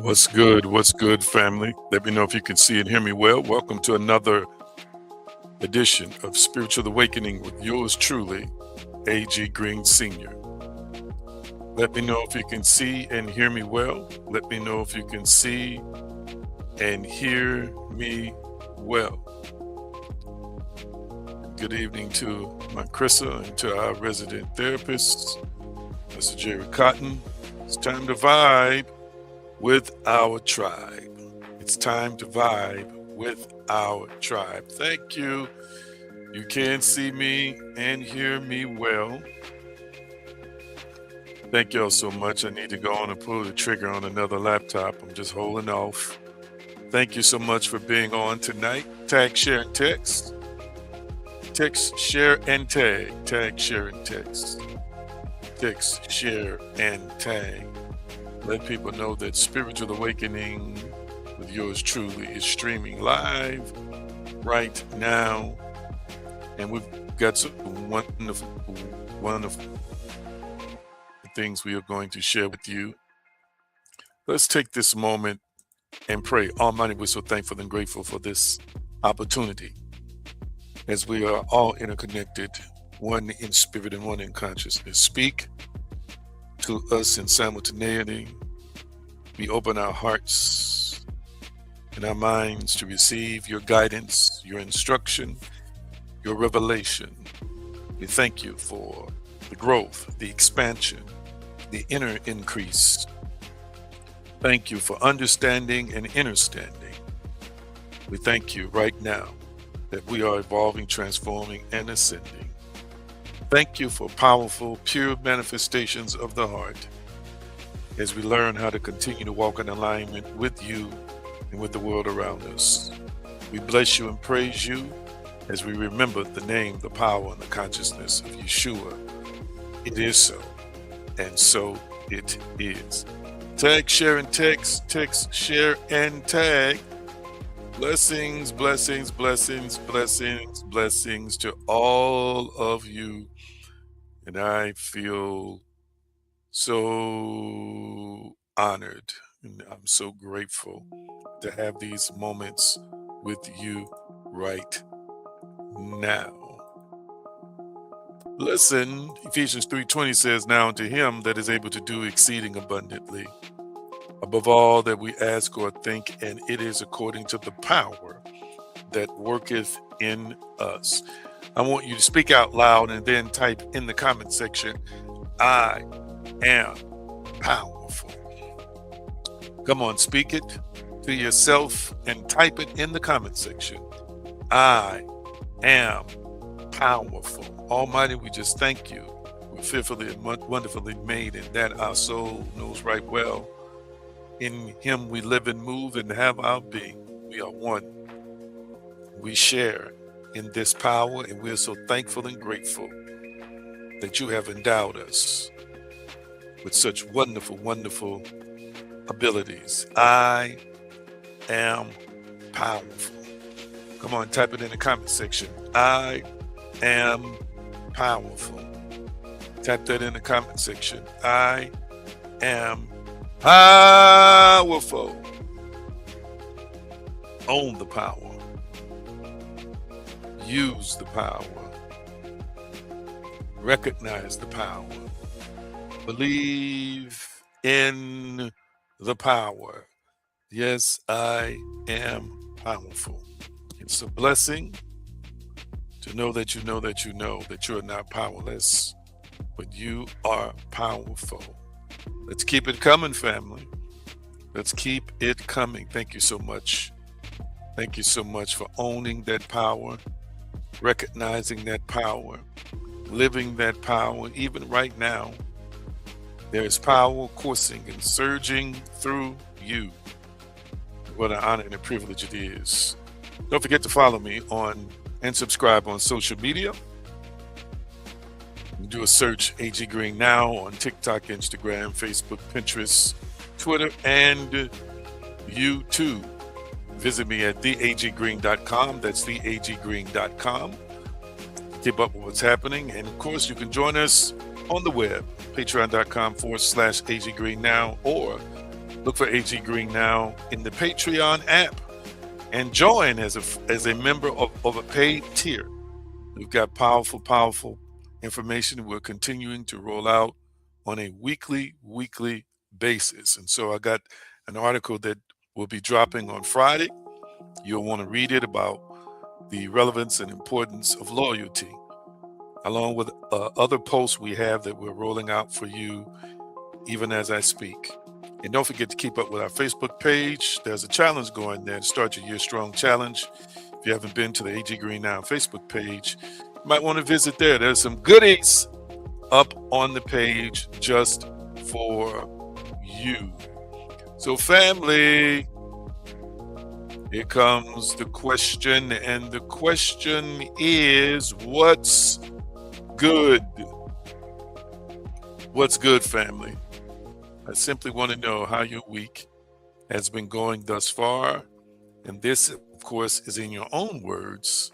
What's good? What's good, family? Let me know if you can see and hear me well. Welcome to another edition of Spiritual Awakening with yours truly, A.G. Green Sr. Let me know if you can see and hear me well. Let me know if you can see and hear me well. Good evening to my Chrissa and to our resident therapist, Mr. Jerry Cotton. It's time to vibe with our tribe. It's time to vibe with our tribe. Thank you. You can see me and hear me well. Thank you all so much. I need to go on and pull the trigger on another laptop. I'm just holding off. Thank you so much for being on tonight. Tag, share, and text. Text, share, and tag. Tag, share, and text. Text, share, and tag. Let people know that Spiritual Awakening with yours truly is streaming live right now. And we've got some wonderful things we are going to share with you. Let's take this moment and pray. Almighty, we're so thankful and grateful for this opportunity as we are all interconnected, one in spirit and one in consciousness. Speak to us in simultaneity. We open our hearts and our minds to receive your guidance, your instruction, your revelation. We thank you for the growth, the expansion, the inner increase. Thank you for understanding and understanding. We thank you right now that we are evolving, transforming, and ascending. Thank you for powerful, pure manifestations of the heart as we learn how to continue to walk in alignment with you and with the world around us. We bless you and praise you as we remember the name, the power, and the consciousness of Yeshua. It is so, and so it is. Tag, share, and text. Text, share, and tag. Blessings, blessings, blessings, blessings, blessings to all of you. And I feel so honored and I'm so grateful to have these moments with you right now. Listen, Ephesians 3:20 says, now unto him that is able to do exceeding abundantly, above all that we ask or think, and it is according to the power that worketh in us. I want you to speak out loud and then type in the comment section, I am powerful. Come on, speak it to yourself and type it in the comment section. I am powerful. Almighty, we just thank you. We're fearfully and wonderfully made, and that our soul knows right well. In him we live and move and have our being. We are one. We share in this power, and we're so thankful and grateful that you have endowed us with such wonderful, wonderful abilities. I am powerful. Come on, type it in the comment section. I am powerful. Type that in the comment section. I am powerful. Own the power. Use the power. Recognize the power. Believe in the power. Yes, I am powerful. It's a blessing to know that you know that you know that you are not powerless, but you are powerful. Let's keep it coming, family. Let's keep it coming. Thank you so much. Thank you so much for owning that power, recognizing that power, living that power. Even right now, there is power coursing and surging through you. What an honor and a privilege it is. Don't forget to follow me on and subscribe on social media. Do a search AG Green now on TikTok, Instagram, Facebook, Pinterest, Twitter, and YouTube. Visit me at theaggreen.com. That's theaggreen.com. Keep up with what's happening. And of course, you can join us on the web, patreon.com/AG Green now, or Look for AG Green now in the Patreon app and join as a member of a paid tier. We've got powerful information we're continuing to roll out on a weekly basis. And so I got an article that will be dropping on Friday. You'll want to read it about the relevance and importance of loyalty, along with other posts we have that we're rolling out for you even as I speak. And don't forget to keep up with our Facebook page. There's a challenge going there to start your year strong challenge. If you haven't been to the AG Green Now Facebook page, you might want to visit there. There's some goodies up on the page just for you. So family, here comes the question, and the question is, what's good? What's good, family? I simply want to know how your week has been going thus far. And this, of course, is in your own words.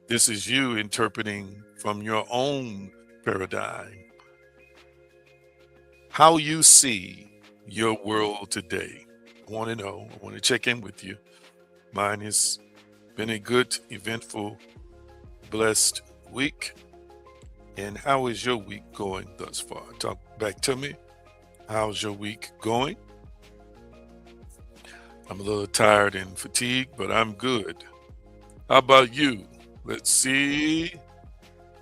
This is you interpreting from your own paradigm how you see your world today. I want to know. I want to check in with you. Mine has been a good, eventful, blessed week. And how is your week going thus far? Talk back to me. How's your week going? I'm a little tired and fatigued, but I'm good. How about you? Let's see.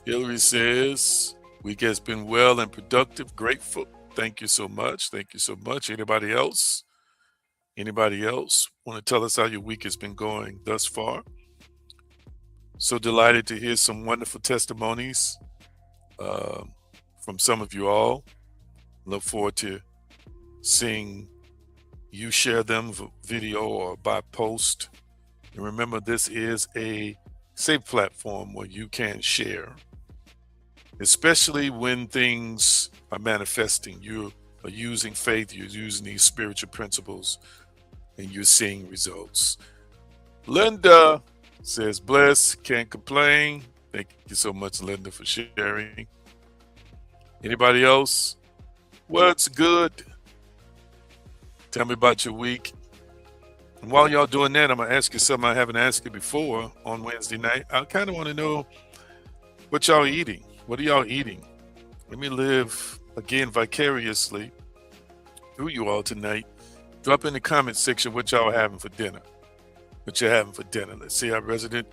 Hillary says, week has been well and productive. Grateful. Thank you so much. Thank you so much. Anybody else? Anybody else want to tell us how your week has been going thus far? So delighted to hear some wonderful testimonies from some of you all. Look forward to seeing you share them video or by post. And remember, this is a safe platform where you can share, especially when things are manifesting. You are using faith, you're using these spiritual principles, and you're seeing results. Linda says, bless, can't complain. Thank you so much, Linda, for sharing. Anybody else? What's good? Tell me about your week. And while y'all doing that, I'm going to ask you something I haven't asked you before on Wednesday night. I kind of want to know what y'all eating. What are y'all eating? Let me live, again, vicariously through you all tonight. Drop in the comment section what y'all are having for dinner. What you're having for dinner. Let's see. Our resident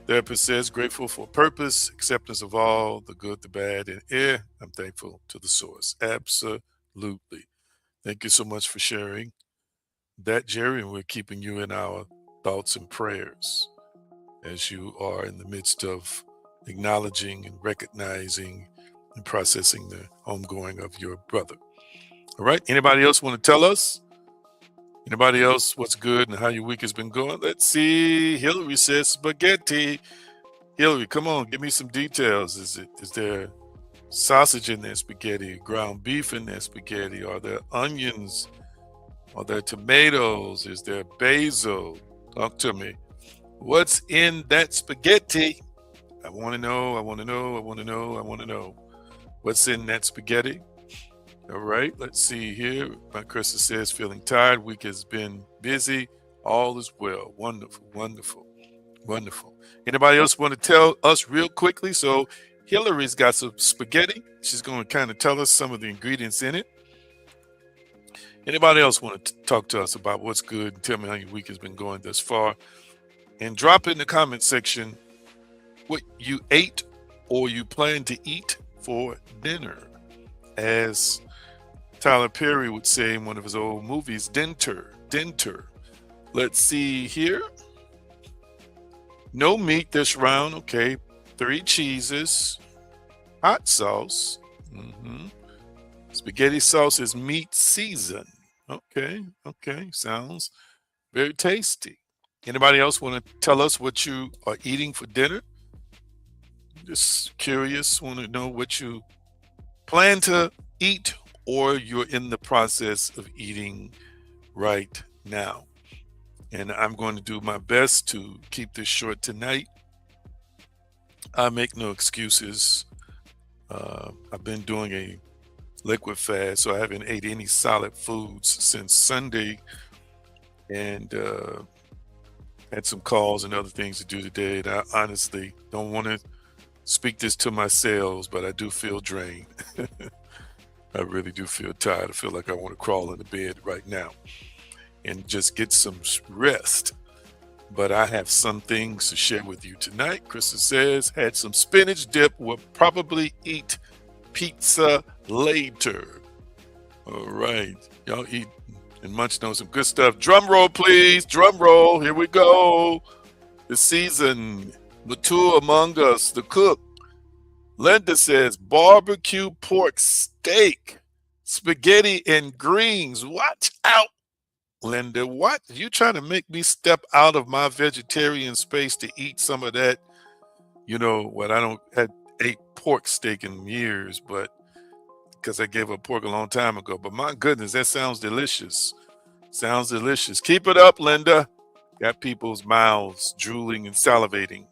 therapist says, grateful for purpose, acceptance of all, the good, the bad, and I'm thankful to the source. Absolutely. Thank you so much for sharing that, Jerry, and we're keeping you in our thoughts and prayers as you are in the midst of acknowledging and recognizing and processing the homegoing of your brother. All right. Anybody else want to tell us? Anybody else what's good and how your week has been going? Let's see. Hillary says spaghetti. Hillary, come on, give me some details. Is there sausage in that spaghetti, ground beef in that spaghetti? Are there onions? Are there tomatoes? Is there basil? Talk to me. What's in that spaghetti? I want to know. I want to know. I want to know. I want to know. What's in that spaghetti? All right, let's see here. My Krista says, feeling tired. Week has been busy. All is well. Wonderful, wonderful, wonderful. Anybody else want to tell us real quickly? So Hillary's got some spaghetti. She's going to kind of tell us some of the ingredients in it. Anybody else want to talk to us about what's good and tell me how your week has been going thus far? And drop in the comment section what you ate or you plan to eat for dinner. As Tyler Perry would say in one of his old movies, dinner. Let's see here. No meat this round. Okay. 3 cheeses. Hot sauce. Spaghetti sauce is meat seasoned. Okay. Sounds very tasty. Anybody else want to tell us what you are eating for dinner? Just curious. Want to know what you plan to eat or you're in the process of eating right now. And I'm going to do my best to keep this short tonight. I make no excuses. I've been doing a liquid fast, so I haven't ate any solid foods since Sunday, and had some calls and other things to do today. And I honestly don't want to speak this to my sales, but I do feel drained. I really do feel tired. I feel like I want to crawl into bed right now and just get some rest. But I have some things to share with you tonight. Krista says, had some spinach dip, will probably eat pizza later. All right. Y'all eat and munch on some good stuff. Drum roll, please. Drum roll. Here we go. The season. Mature among us, the cook. Linda says, barbecue pork steak, spaghetti and greens. Watch out, Linda. What? You trying to make me step out of my vegetarian space to eat some of that? You know what? I don't had ate pork steak in years, but because I gave up pork a long time ago. But my goodness, that sounds delicious. Sounds delicious. Keep it up, Linda. Got people's mouths drooling and salivating.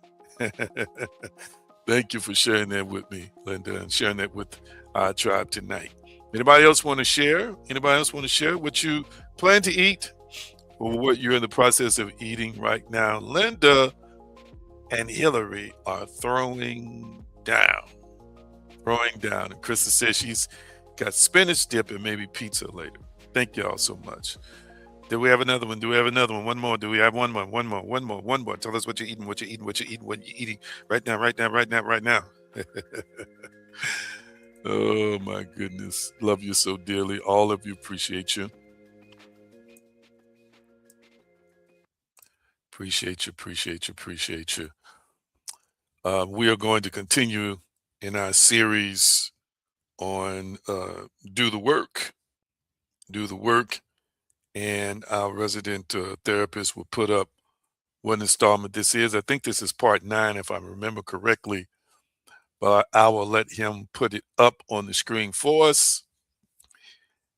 Thank you for sharing that with me, Linda, and sharing that with our tribe tonight. Anybody else want to share? Anybody else want to share what you plan to eat or what you're in the process of eating right now? Linda and Hillary are throwing down. Throwing down. And Krista says she's got spinach dip and maybe pizza later. Thank y'all so much. Do we have another one? Do we have another one? One more. Do we have one more? One more. One more. One more. Tell us what you're eating, what you're eating, what you're eating, what you're eating right now, right now, right now, right now. Oh my goodness. Love you so dearly. All of you, appreciate you. Appreciate you, appreciate you, appreciate you. We are going to continue in our series on do the work. Do the work. And our resident therapist will put up what installment this is. I think this is part 9, if I remember correctly. But I will let him put it up on the screen for us.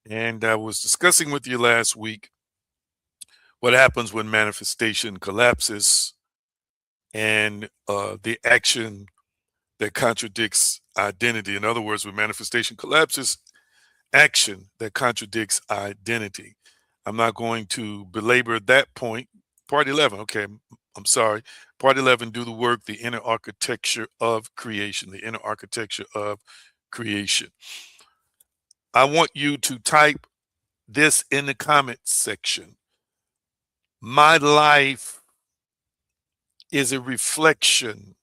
And I was discussing with you last week what happens when manifestation collapses and the action that contradicts identity. In other words, when manifestation collapses, action that contradicts identity. I'm not going to belabor that point. Part 11, okay, I'm sorry. Part 11, do the work, the inner architecture of creation, the inner architecture of creation. I want you to type this in the comments section. My life is a reflection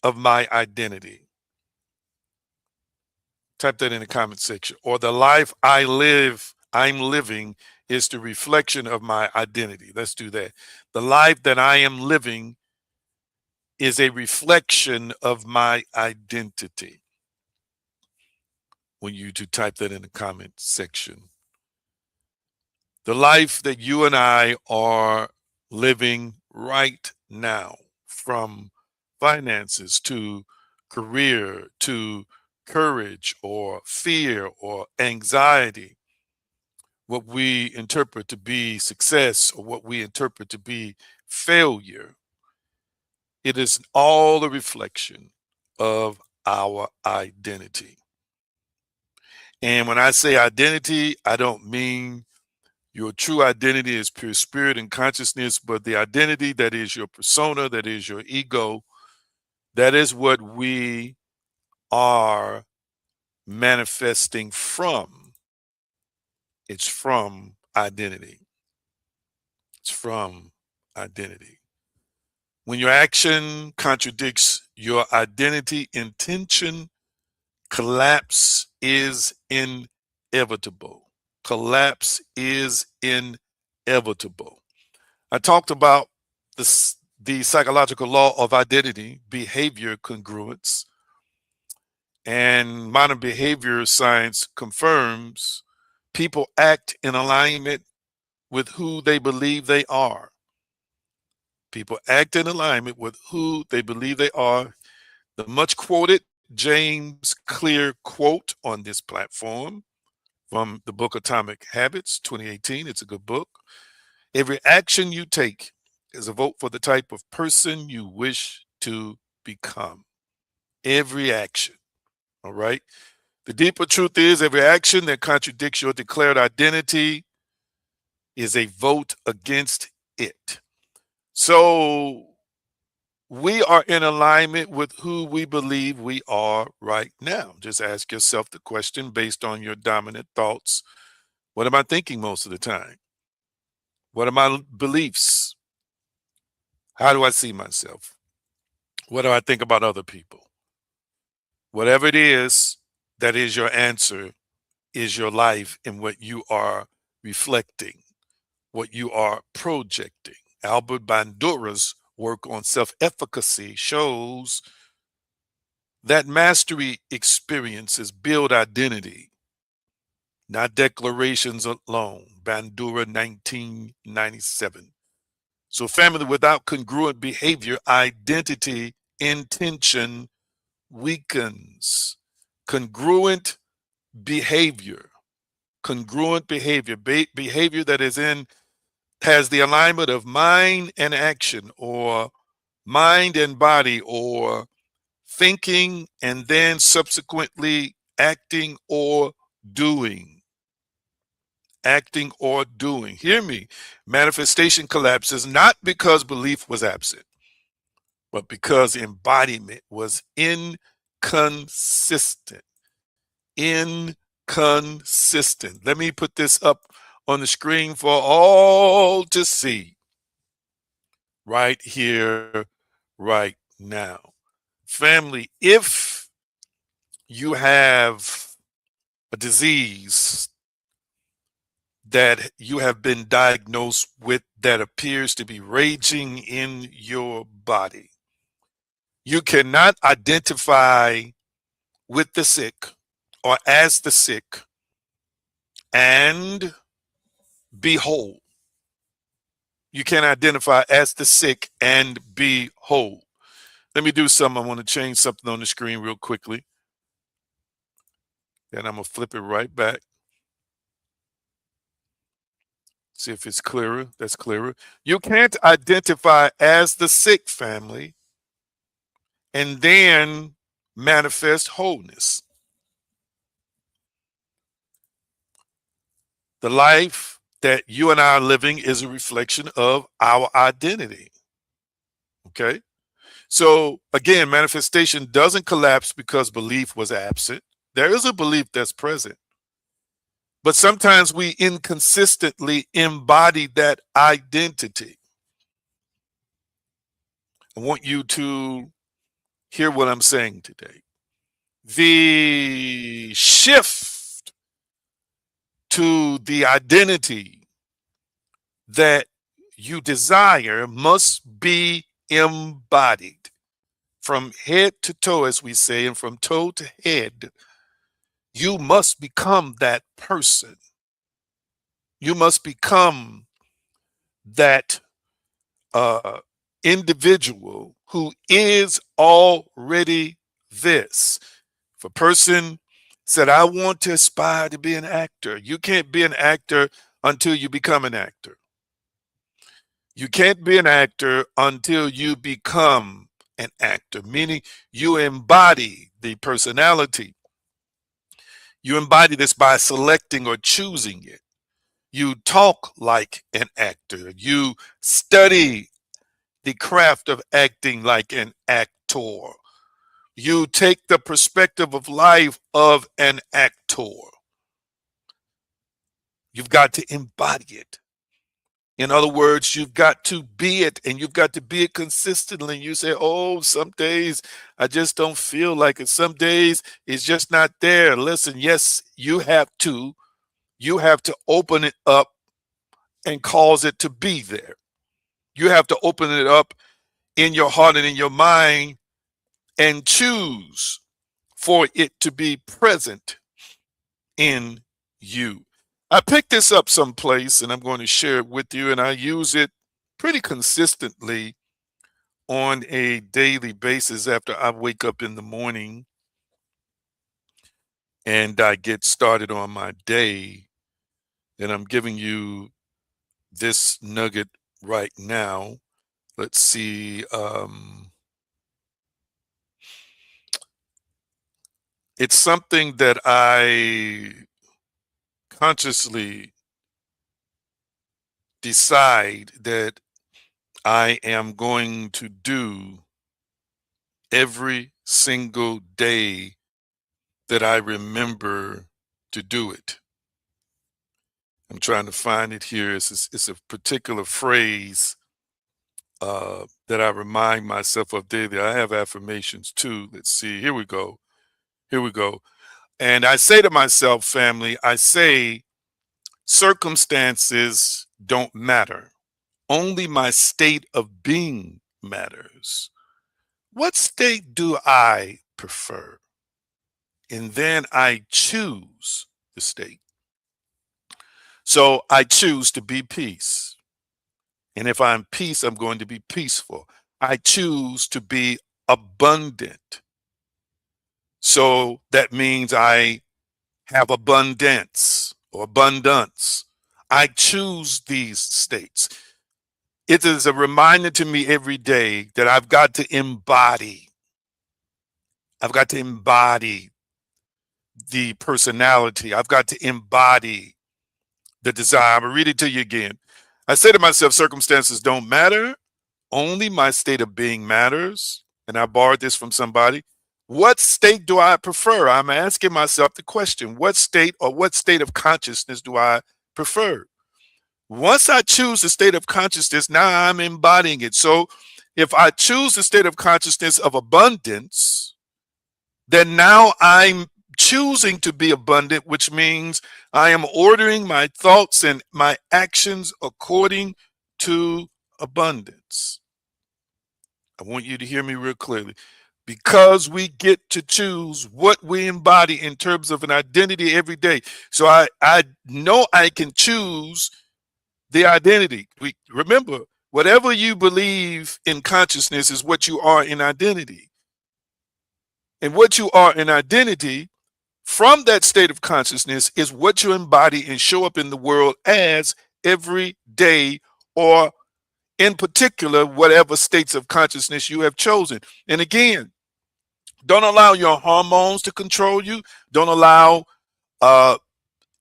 of my identity. Type that in the comment section. Or the life I'm living is the reflection of my identity. Let's do that. The life that I am living is a reflection of my identity. When you to type that in the comment section. The life that you and I are living right now, from finances to career to courage or fear or anxiety, what we interpret to be success or what we interpret to be failure, it is all a reflection of our identity. And when I say identity, I don't mean your true identity is pure spirit and consciousness, but the identity that is your persona, that is your ego, that is what we are manifesting from. It's from identity. It's from identity. When your action contradicts your identity intention, collapse is inevitable. Collapse is inevitable. I talked about the psychological law of identity, behavior congruence, and modern behavior science confirms people act in alignment with who they believe they are. People act in alignment with who they believe they are. The much quoted James Clear quote on this platform from the book Atomic Habits, 2018. It's a good book. Every action you take is a vote for the type of person you wish to become. Every action. All right. The deeper truth is every action that contradicts your declared identity is a vote against it. So we are in alignment with who we believe we are right now. Just ask yourself the question based on your dominant thoughts. What am I thinking most of the time? What are my beliefs? How do I see myself? What do I think about other people? Whatever it is, that is your answer, is your life and what you are reflecting, what you are projecting. Albert Bandura's work on self efficacy shows that mastery experiences build identity, not declarations alone. Bandura, 1997. So, family without congruent behavior, identity, intention weakens. Congruent behavior, behavior that is in, has the alignment of mind and action, or mind and body, or thinking and then subsequently acting or doing. Acting or doing. Hear me. Manifestation collapses not because belief was absent, but because embodiment was inconsistent. Inconsistent. Let me put this up on the screen for all to see right here, right now. Family, if you have a disease that you have been diagnosed with that appears to be raging in your body, you cannot identify with the sick or as the sick and be whole. You can't identify as the sick and be whole. Let me do something. I want to change something on the screen real quickly. Then I'm going to flip it right back. See if it's clearer. That's clearer. You can't identify as the sick, family, and then manifest wholeness. The life that you and I are living is a reflection of our identity. Okay? So again, manifestation doesn't collapse because belief was absent. There is a belief that's present. But sometimes we inconsistently embody that identity. I want you to hear what I'm saying today. The shift to the identity that you desire must be embodied from head to toe, as we say, and from toe to head. You must become that person. You must become that uh, individual who is already this. If a person said, I want to aspire to be an actor, you can't be an actor until you become an actor. You can't be an actor until you become an actor, meaning you embody the personality. You embody this by selecting or choosing it. You talk like an actor. You study the craft of acting like an actor. You take the perspective of life of an actor. You've got to embody it. In other words, you've got to be it, and you've got to be it consistently. You say, oh, some days I just don't feel like it. Some days it's just not there. Listen, yes, you have to. You have to open it up and cause it to be there. You have to open it up in your heart and in your mind and choose for it to be present in you. I picked this up someplace and I'm going to share it with you, and I use it pretty consistently on a daily basis after I wake up in the morning and I get started on my day. And I'm giving you this nugget right now. Let's see. It's something that I consciously decide that I am going to do every single day that I remember to do it. I'm trying to find it here. It's a particular phrase that I remind myself of daily. I have affirmations too. Let's see. Here we go. Here we go. And I say to myself, family, I say, circumstances don't matter. Only my state of being matters. What state do I prefer? And then I choose the state. So I choose to be peace. And if I'm peace, I'm going to be peaceful. I choose to be abundant. So that means I have abundance or abundance. I choose these states. It is a reminder to me every day that I've got to embody. I've got to embody the personality. I've got to embody the desire. I'm going to read it to you again. I say to myself, circumstances don't matter. Only my state of being matters. And I borrowed this from somebody. What state do I prefer? I'm asking myself the question, what state or what state of consciousness do I prefer? Once I choose the state of consciousness, now I'm embodying it. So if I choose the state of consciousness of abundance, then now I'm choosing to be abundant, which means I am ordering my thoughts and my actions according to abundance. I want you to hear me real clearly. Because we get to choose what we embody in terms of an identity every day. So I know I can choose the identity. We remember, whatever you believe in consciousness is what you are in identity. And what you are in identity from that state of consciousness is what you embody and show up in the world as every day, or in particular, whatever states of consciousness you have chosen. And again, don't allow your hormones to control you. Don't allow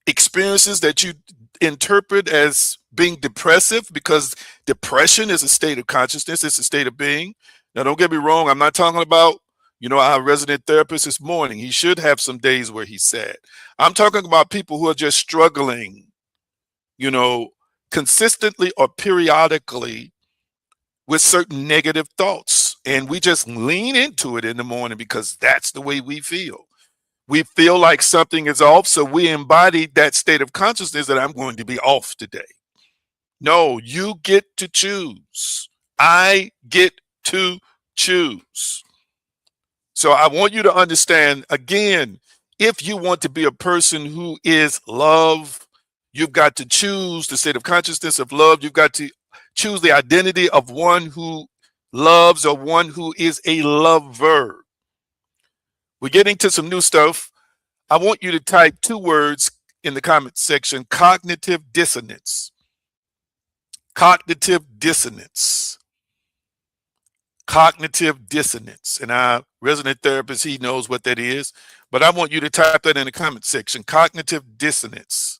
experiences that you interpret as being depressive, because depression is a state of consciousness. It's a state of being. Now, don't get me wrong. I'm not talking about, our resident therapist this morning. He should have some days where he's sad. I'm talking about people who are just struggling, consistently or periodically with certain negative thoughts. And we just lean into it in the morning because that's the way we feel. We feel like something is off, so we embody that state of consciousness that I'm going to be off today. No, you get to choose. I get to choose. So I want you to understand, again, if you want to be a person who is love, you've got to choose the state of consciousness of love. You've got to choose the identity of one who loves or one who is a lover. We're getting to some new stuff. I want you to type 2 words in the comment section: cognitive dissonance. Cognitive dissonance. Cognitive dissonance. And our resident therapist, he knows what that is. But I want you to type that in the comment section: cognitive dissonance.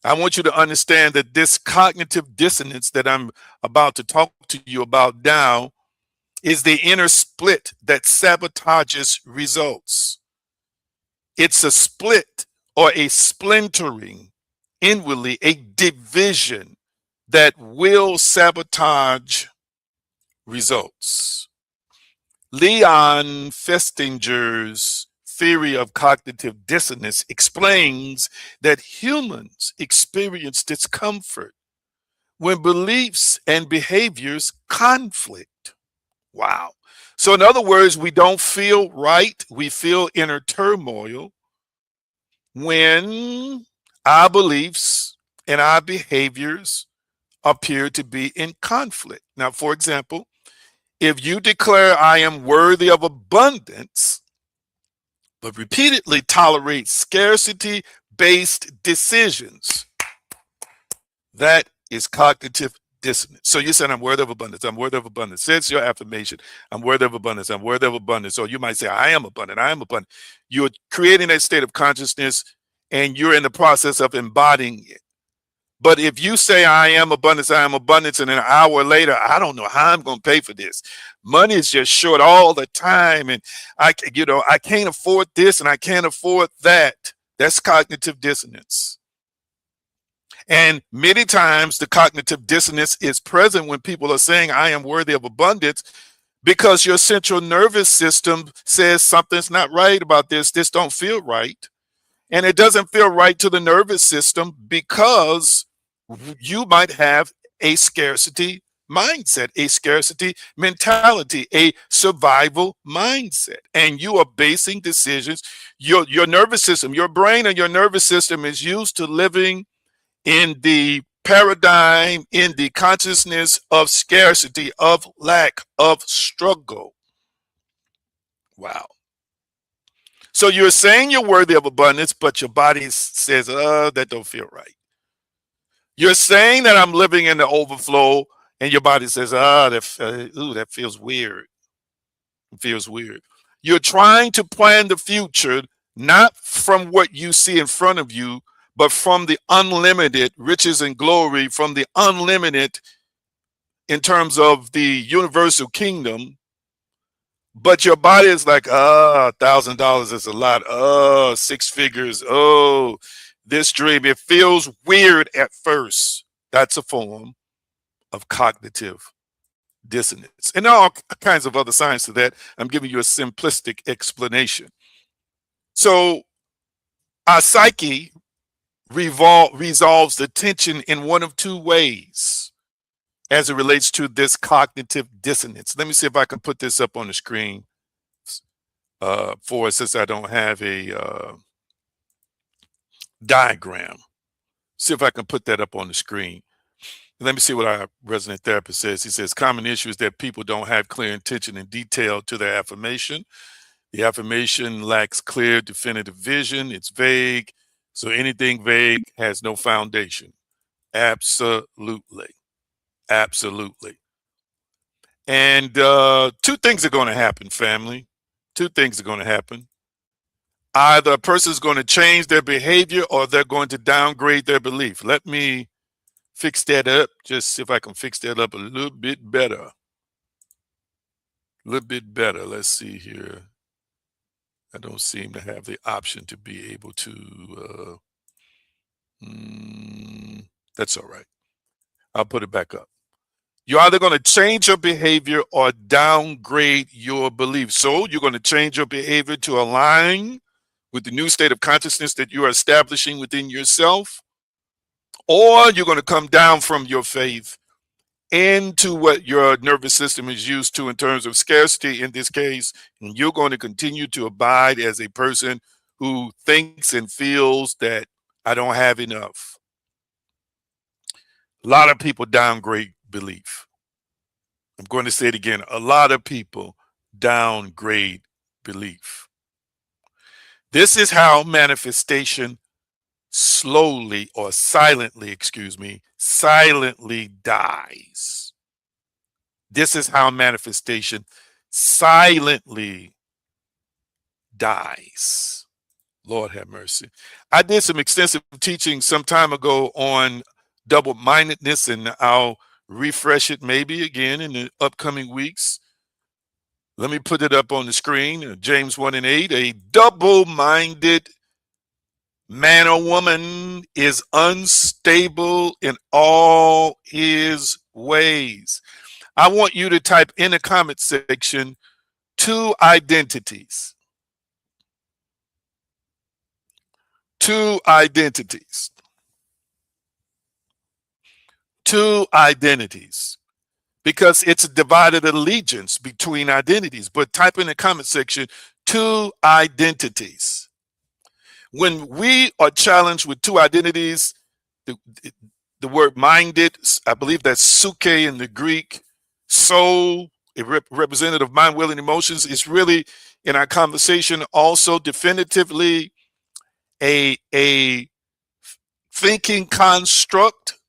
I want you to understand that this cognitive dissonance that I'm about to talk to you about now is the inner split that sabotages results. It's a split or a splintering inwardly, a division that will sabotage results. Leon Festinger's theory of cognitive dissonance explains that humans experience discomfort when beliefs and behaviors conflict. Wow. So in other words, we don't feel right. We feel inner turmoil when our beliefs and our behaviors appear to be in conflict. Now, for example, if you declare I am worthy of abundance, but repeatedly tolerate scarcity-based decisions, that is cognitive dissonance. So you said, I'm worthy of abundance. I'm worthy of abundance. It's your affirmation. I'm worthy of abundance. I'm worthy of abundance. Or you might say, I am abundant. I am abundant. You're creating that state of consciousness and you're in the process of embodying it. But if you say, I am abundance, and then an hour later, I don't know how I'm going to pay for this. Money is just short all the time. And I can't afford this and I can't afford that. That's cognitive dissonance. And many times the cognitive dissonance is present when people are saying, I am worthy of abundance, because your central nervous system says something's not right about this. This don't feel right. And it doesn't feel right to the nervous system because you might have a scarcity mindset, a scarcity mentality, a survival mindset. And you are basing decisions. Your nervous system, your brain and your nervous system is used to living in the paradigm, in the consciousness of scarcity, of lack, of struggle. Wow. So you're saying you're worthy of abundance, but your body says, that don't feel right. You're saying that I'm living in the overflow, and your body says, that feels weird. It feels weird. You're trying to plan the future, not from what you see in front of you, but from the unlimited riches and glory, from the unlimited in terms of the universal kingdom. But your body is like, $1,000 is a lot. Oh, 6 figures. Oh, this dream. It feels weird at first. That's a form of cognitive dissonance. And all kinds of other signs to that. I'm giving you a simplistic explanation. So our psyche resolves the tension in one of two ways as it relates to this cognitive dissonance. Let me see if I can put this up on the screen for us, since I don't have a diagram. See if I can put that up on the screen. Let me see what our resident therapist says. He says, common issue is that people don't have clear intention and detail to their affirmation. The affirmation lacks clear, definitive vision. It's vague. So anything vague has no foundation. Absolutely. Absolutely. And 2 things are going to happen, family. 2 things are going to happen. Either a person's going to change their behavior or they're going to downgrade their belief. Let me fix that up. Just see if I can fix that up a little bit better. A little bit better. Let's see here. I don't seem to have the option to be able to. That's all right. I'll put it back up. You're either going to change your behavior or downgrade your belief. So you're going to change your behavior to align with the new state of consciousness that you are establishing within yourself, or you're going to come down from your faith into what your nervous system is used to in terms of scarcity in this case, and you're going to continue to abide as a person who thinks and feels that I don't have enough. A lot of people downgrade belief. I'm going to say it again. A lot of people downgrade belief. This is how manifestation slowly or silently, silently dies. This is how manifestation silently dies. Lord have mercy. I did some extensive teaching some time ago on double-mindedness, and I'll refresh it maybe again in the upcoming weeks. Let me put it up on the screen. James 1:8, a double-minded man or woman is unstable in all his ways. I want you to type in the comment section 2 identities. 2 identities. 2 identities. Because it's a divided allegiance between identities. But type in the comment section 2 identities. When we are challenged with 2 identities, the word minded, I believe that's suke in the Greek, soul, a representative of mind, will, and emotions, is really in our conversation also definitively a thinking construct,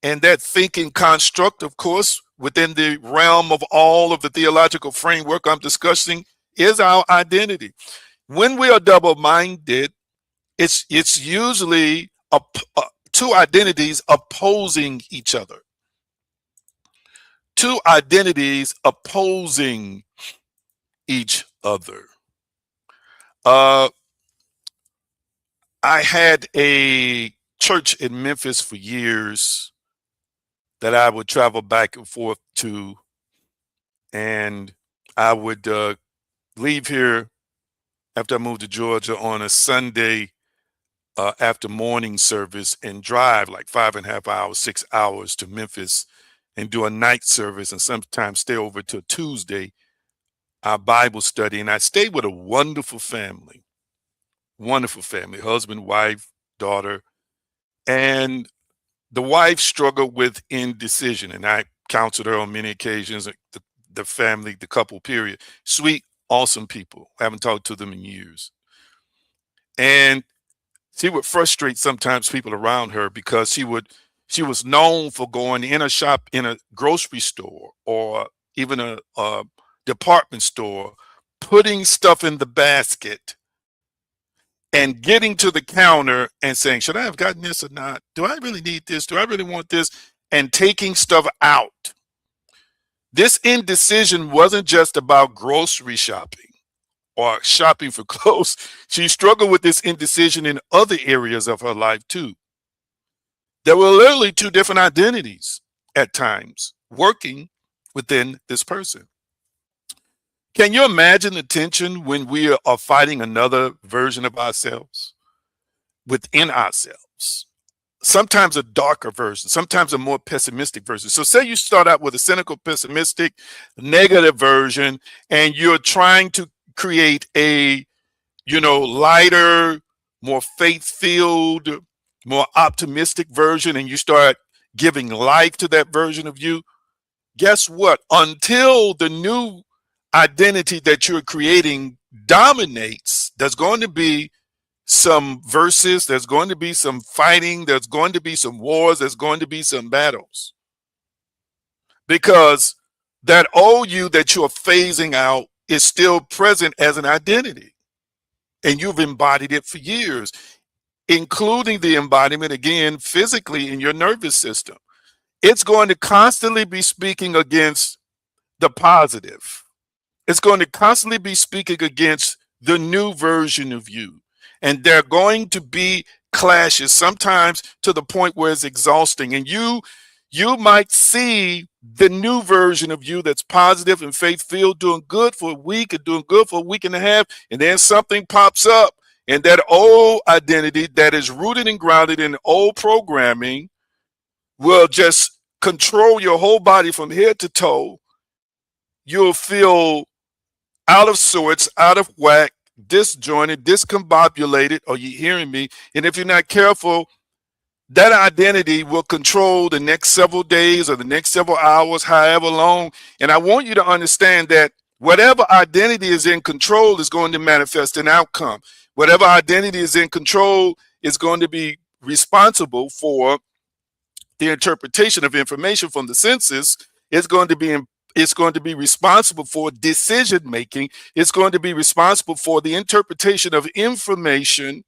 And that thinking construct, of course, within the realm of all of the theological framework I'm discussing, is our identity. When we are double-minded, it's usually two identities opposing each other. Two identities opposing each other. Uh, I had a church in Memphis for years that I would travel back and forth to, and I would leave here after I moved to Georgia on a Sunday after morning service and drive like 5.5 hours, 6 hours to Memphis and do a night service and sometimes stay over till Tuesday, our Bible study. And I stayed with a wonderful family, husband, wife, daughter. And the wife struggled with indecision. And I counseled her on many occasions, the family, the couple, period. Sweet, awesome people. I haven't talked to them in years. And she would frustrate sometimes people around her because she was known for going in a shop, in a grocery store or even a department store, putting stuff in the basket and getting to the counter and saying, should I have gotten this or not? Do I really need this? Do I really want this? And taking stuff out. This indecision wasn't just about grocery shopping or shopping for clothes. She struggled with this indecision in other areas of her life too. There were literally two different identities at times working within this person. Can you imagine the tension when we are fighting another version of ourselves within ourselves? Sometimes a darker version, sometimes a more pessimistic version. So say you start out with a cynical, pessimistic, negative version, and you're trying to create a, lighter, more faith-filled, more optimistic version, and you start giving life to that version of you. Guess what? Until the new identity that you're creating dominates, there's going to be some verses, there's going to be some fighting, there's going to be some wars, there's going to be some battles. Because that old you that you're phasing out is still present as an identity. And you've embodied it for years, including the embodiment, again, physically in your nervous system. It's going to constantly be speaking against the positive. It's going to constantly be speaking against the new version of you. And there are going to be clashes, sometimes to the point where it's exhausting. And you might see the new version of you that's positive and faith-filled, doing good for a week and doing good for a week and a half, and then something pops up, and that old identity that is rooted and grounded in old programming will just control your whole body from head to toe. You'll feel out of sorts, out of whack, disjointed, discombobulated. Are you hearing me? And if you're not careful, that identity will control the next several days or the next several hours, however long. And I want you to understand that whatever identity is in control is going to manifest an outcome. Whatever identity is in control is going to be responsible for the interpretation of information from the senses. It's going to be responsible for decision making. It's going to be responsible for the interpretation of information.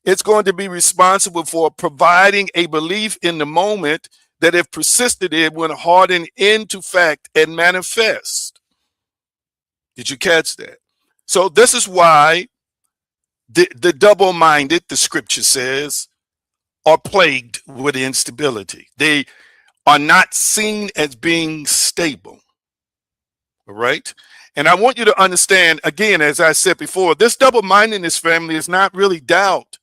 It's going to be responsible for providing a belief in the moment that, if persisted in, will harden into fact and manifest. Did you catch that? So this is why the double-minded, the scripture says, are plagued with instability. They are not seen as being stable. All right. And I want you to understand, again, as I said before, this double-mindedness, family, is not really doubt.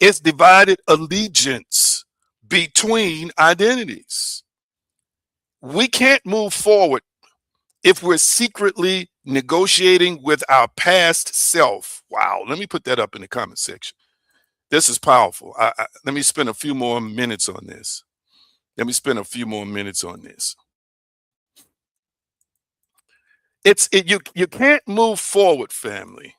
It's divided allegiance between identities. We can't move forward if we're secretly negotiating with our past self. Wow. Let me put that up in the comment section. This is powerful. Let me spend a few more minutes on this. You can't move forward, family,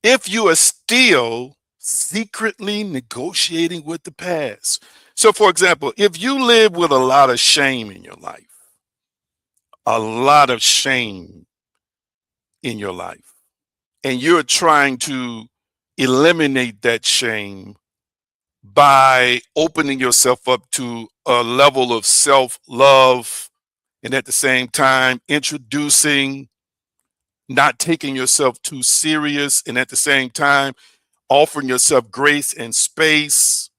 if you are still secretly negotiating with the past. So, for example, if you live with a lot of shame in your life, a lot of shame in your life, and you're trying to eliminate that shame by opening yourself up to a level of self love, and at the same time, introducing not taking yourself too serious, and at the same time, offering yourself grace and space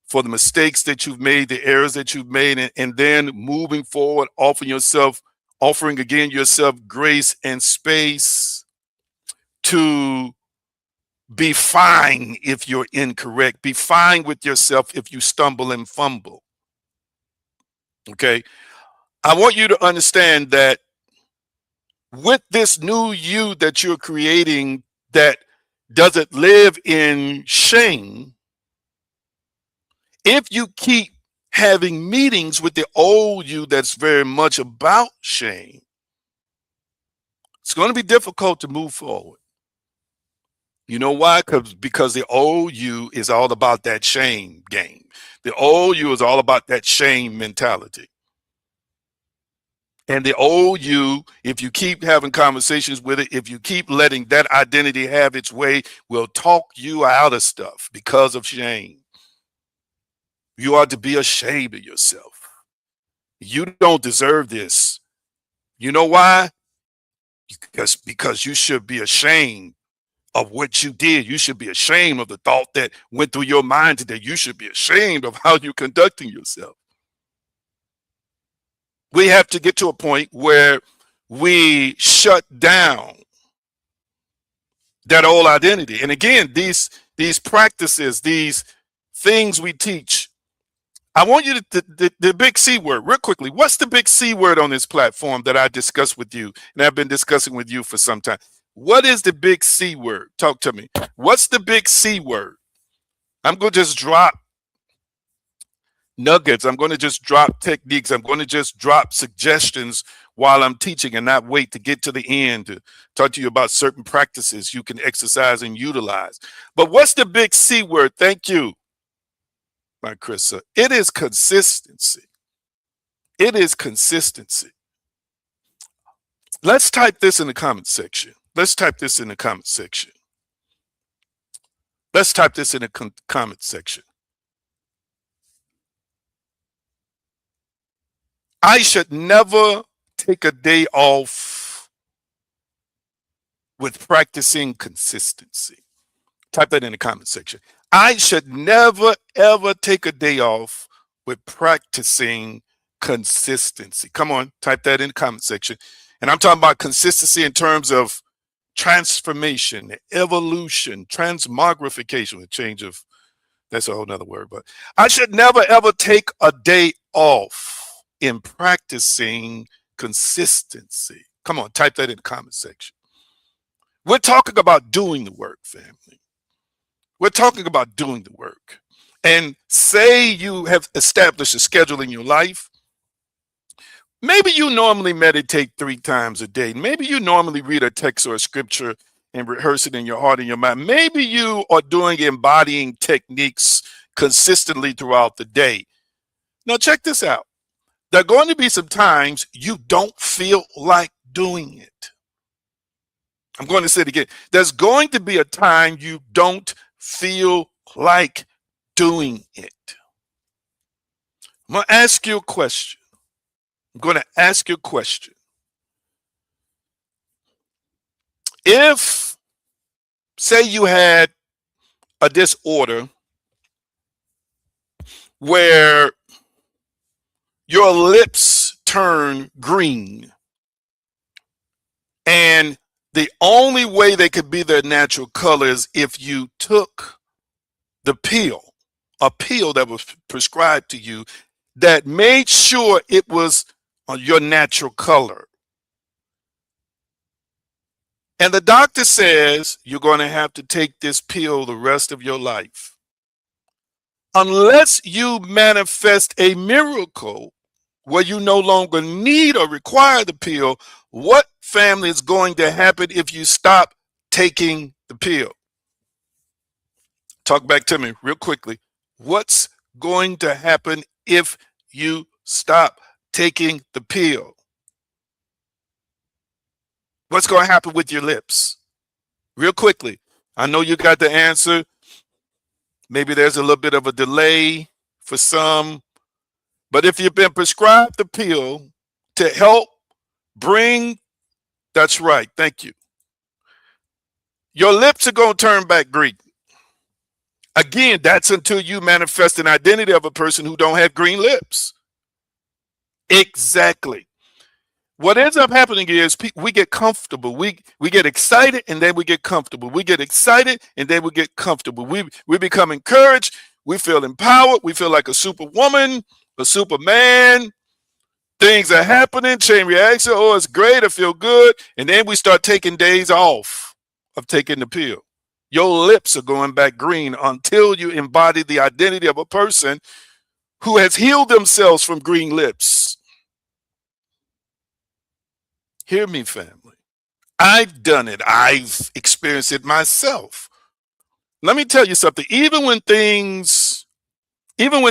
for the mistakes that you've made, the errors that you've made, and then moving forward, offering again yourself grace and space to be fine if you're incorrect, be fine with yourself if you stumble and fumble. Okay. I want you to understand that with this new you that you're creating that doesn't live in shame, if you keep having meetings with the old you that's very much about shame, it's going to be difficult to move forward. You know why? Because the old you is all about that shame game. The old you is all about that shame mentality. And the old you, if you keep having conversations with it, if you keep letting that identity have its way, will talk you out of stuff because of shame. You are to be ashamed of yourself. You don't deserve this. You know why? Because you should be ashamed of what you did. You should be ashamed of the thought that went through your mind today. You should be ashamed of how you're conducting yourself. We have to get to a point where we shut down that old identity. And again, these practices, these things we teach. I want you to the big C word real quickly. What's the big C word on this platform that I discussed with you and I've been discussing with you for some time? What is the big C word? Talk to me. What's the big C word? I'm going to just drop nuggets. I'm going to just drop techniques. I'm going to just drop suggestions while I'm teaching and not wait to get to the end to talk to you about certain practices you can exercise and utilize. But what's the big C word? Thank you, my Krista. It is consistency. It is consistency. Let's type this in the comment section. Let's type this in the comment section. Let's type this in the comment section. I should never take a day off with practicing consistency. Type that in the comment section. I should never, ever take a day off with practicing consistency. Come on, type that in the comment section. And I'm talking about consistency in terms of transformation, evolution, transmogrification, a change of, that's a whole nother word, but I should never, ever take a day off in practicing consistency. Come on, type that in the comment section. We're talking about doing the work, family. We're talking about doing the work. And say you have established a schedule in your life. Maybe you normally meditate 3 times a day. Maybe you normally read a text or a scripture and rehearse it in your heart and your mind. Maybe you are doing embodying techniques consistently throughout the day. Now, check this out. There are going to be some times you don't feel like doing it. I'm going to say it again. There's going to be a time you don't feel like doing it. I'm going to ask you a question. If, say you had a disorder where your lips turn green, and the only way they could be their natural color is if you took the pill, a pill that was prescribed to you that made sure it was your natural color. And the doctor says you're going to have to take this pill the rest of your life. Unless you manifest a miracle where you no longer need or require the pill, what, family, is going to happen if you stop taking the pill? Talk back to me real quickly. What's going to happen if you stop taking the pill? What's going to happen with your lips? Real quickly. I know you got the answer. Maybe there's a little bit of a delay for some. But if you've been prescribed the pill to help bring, that's right, thank you. Your lips are going to turn back green. Again, that's until you manifest an identity of a person who don't have green lips. Exactly. What ends up happening is we get comfortable. We get excited and then we get comfortable. We get excited and then we get comfortable. We become encouraged. We feel empowered. We feel like a superwoman, a superman. Things are happening, chain reaction. Oh, it's great. I feel good. And then we start taking days off of taking the pill. Your lips are going back green until you embody the identity of a person who has healed themselves from green lips. Hear me, family. I've done it. I've experienced it myself. Let me tell you something. Even when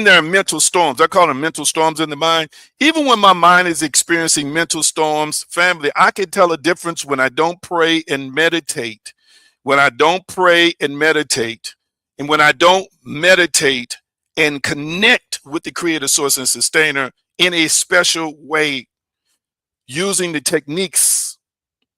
there are mental storms, I call them mental storms in the mind. Even when my mind is experiencing mental storms, family, I can tell a difference when I don't pray and meditate. When I don't pray and meditate, and when I don't meditate and connect with the creator, source, and sustainer in a special way, using the techniques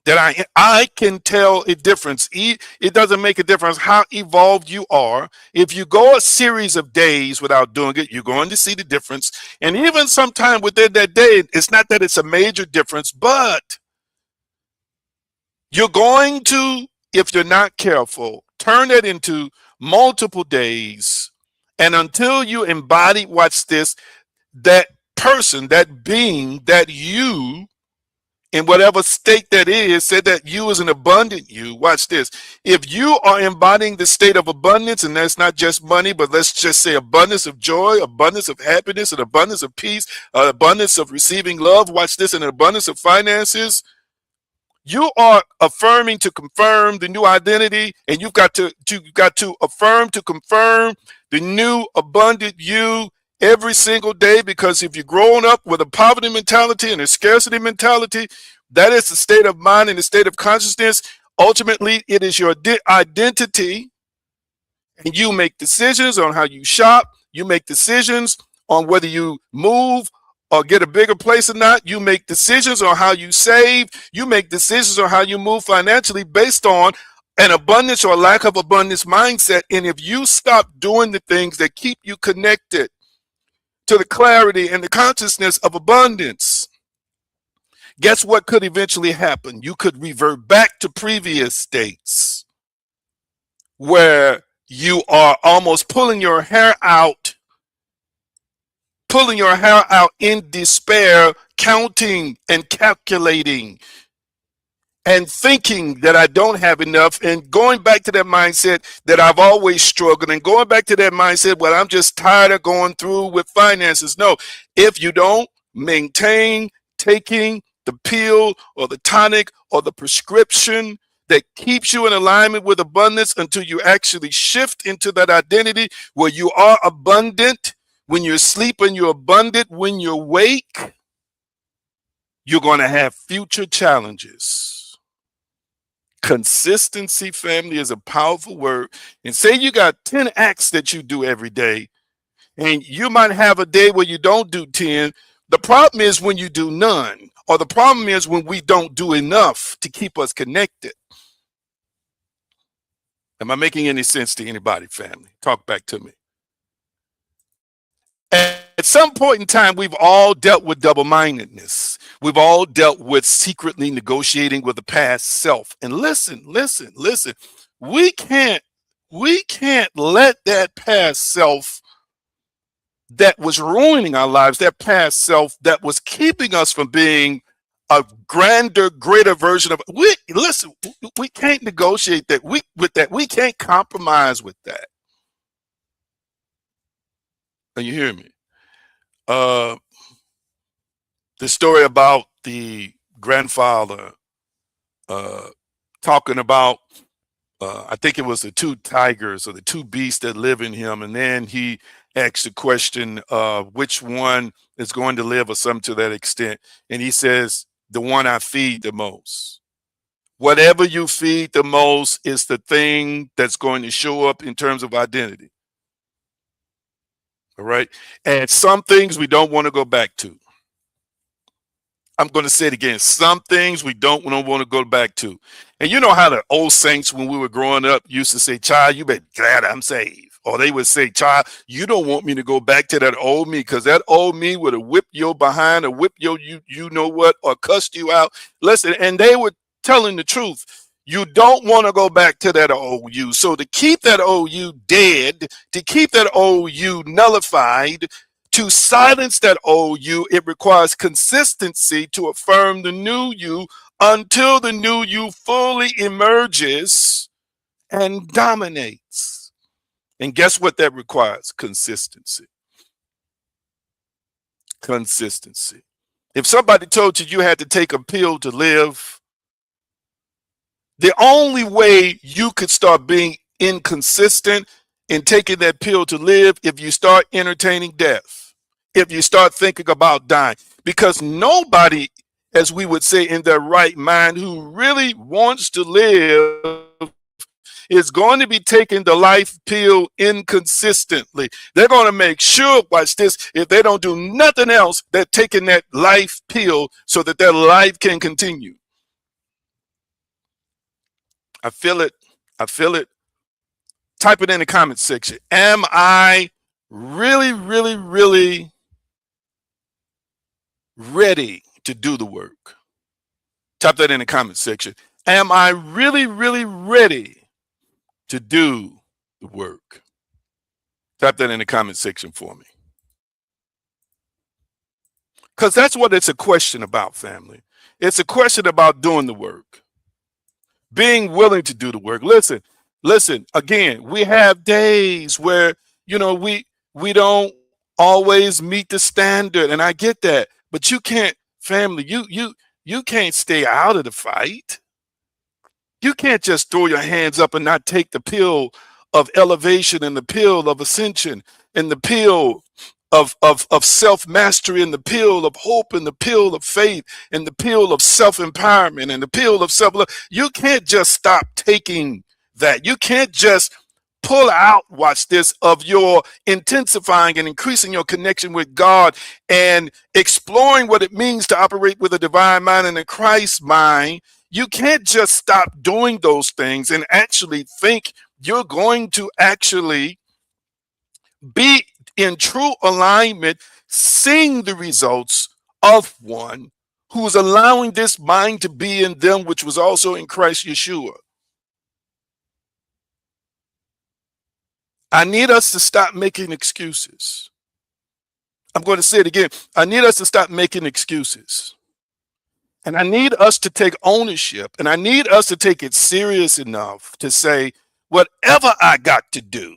that I can tell a difference. It doesn't make a difference how evolved you are. If you go a series of days without doing it, you're going to see the difference. And even sometime within that day, it's not that it's a major difference, but you're going to, if you're not careful, turn it into multiple days. And until you embody, watch this, that person, that being, that you, in whatever state that is, said that you is an abundant you. Watch this. If you are embodying the state of abundance, and that's not just money, but let's just say abundance of joy, abundance of happiness, an abundance of peace, an abundance of receiving love, watch this, an abundance of finances, you are affirming to confirm the new identity, and you've got to affirm to confirm the new abundant you every single day. Because if you're growing up with a poverty mentality and a scarcity mentality, that is the state of mind and the state of consciousness. Ultimately, it is your identity, and you make decisions on how you shop. You make decisions on whether you move or get a bigger place or not. You make decisions on how you save. You make decisions on how you move financially based on an abundance or lack of abundance mindset. And if you stop doing the things that keep you connected to the clarity and the consciousness of abundance, guess what could eventually happen? You could revert back to previous states where you are almost pulling your hair out in despair, counting and calculating and thinking that I don't have enough, and going back to that mindset that I've always struggled, and going back to that mindset, well, I'm just tired of going through with finances. No, if you don't maintain taking the pill or the tonic or the prescription that keeps you in alignment with abundance until you actually shift into that identity where you are abundant. When you're sleeping, you're abundant. When you're awake, you're going to have future challenges. Consistency, family, is a powerful word. And say you got 10 acts that you do every day, and you might have a day where you don't do 10. The problem is when you do none, or the problem is when we don't do enough to keep us connected. Am I making any sense to anybody, family? Talk back to me. At some point in time, we've all dealt with double-mindedness. We've all dealt with secretly negotiating with the past self. And listen. We can't let that past self that was ruining our lives, that past self that was keeping us from being a grander, greater version of we can't negotiate that. We can't compromise with that. Are you hearing me? The story about the grandfather talking about I think it was the two tigers or the two beasts that live in him. And then he asks the question, which one is going to live or something to that extent. And he says, the one I feed the most. Whatever you feed the most is the thing that's going to show up in terms of identity. All right. And some things we don't want to go back to. I'm going to say it again. Some things we don't want to go back to. And you know how the old saints, when we were growing up, used to say, child, you better glad I'm saved. Or they would say, child, you don't want me to go back to that old me, because that old me would have whipped your behind or whipped your, you know what, or cussed you out. Listen, and they were telling the truth. You don't want to go back to that old you. So to keep that old you dead, to keep that old you nullified, to silence that old you, it requires consistency to affirm the new you until the new you fully emerges and dominates. And guess what that requires? Consistency. Consistency. If somebody told you you had to take a pill to live, the only way you could start being inconsistent in taking that pill to live, if you start entertaining death, if you start thinking about dying, because nobody, as we would say, in their right mind who really wants to live is going to be taking the life pill inconsistently. They're going to make sure, watch this, if they don't do nothing else, they're taking that life pill so that their life can continue. I feel it. I feel it. Type it in the comment section. Am I really, really, really ready to do the work? Type that in the comment section. Am I really, really ready to do the work? Type that in the comment section for me. Because that's what it's a question about, family. It's a question about doing the work, being willing to do the work. Listen, again, we have days where, you know, we don't always meet the standard, and I get that, but you can't, family, you can't stay out of the fight. You can't just throw your hands up and not take the pill of elevation and the pill of ascension and the pill of self-mastery and the pill of hope and the pill of faith and the pill of self-empowerment and the pill of self-love. You can't just stop taking that. You can't just pull out, watch this, of your intensifying and increasing your connection with God and exploring what it means to operate with a divine mind and a Christ mind. You can't just stop doing those things and actually think you're going to actually be in true alignment, seeing the results of one who is allowing this mind to be in them, which was also in Christ Yeshua. I need us to stop making excuses. I'm going to say it again. I need us to stop making excuses. And I need us to take ownership, and I need us to take it serious enough to say, whatever I got to do,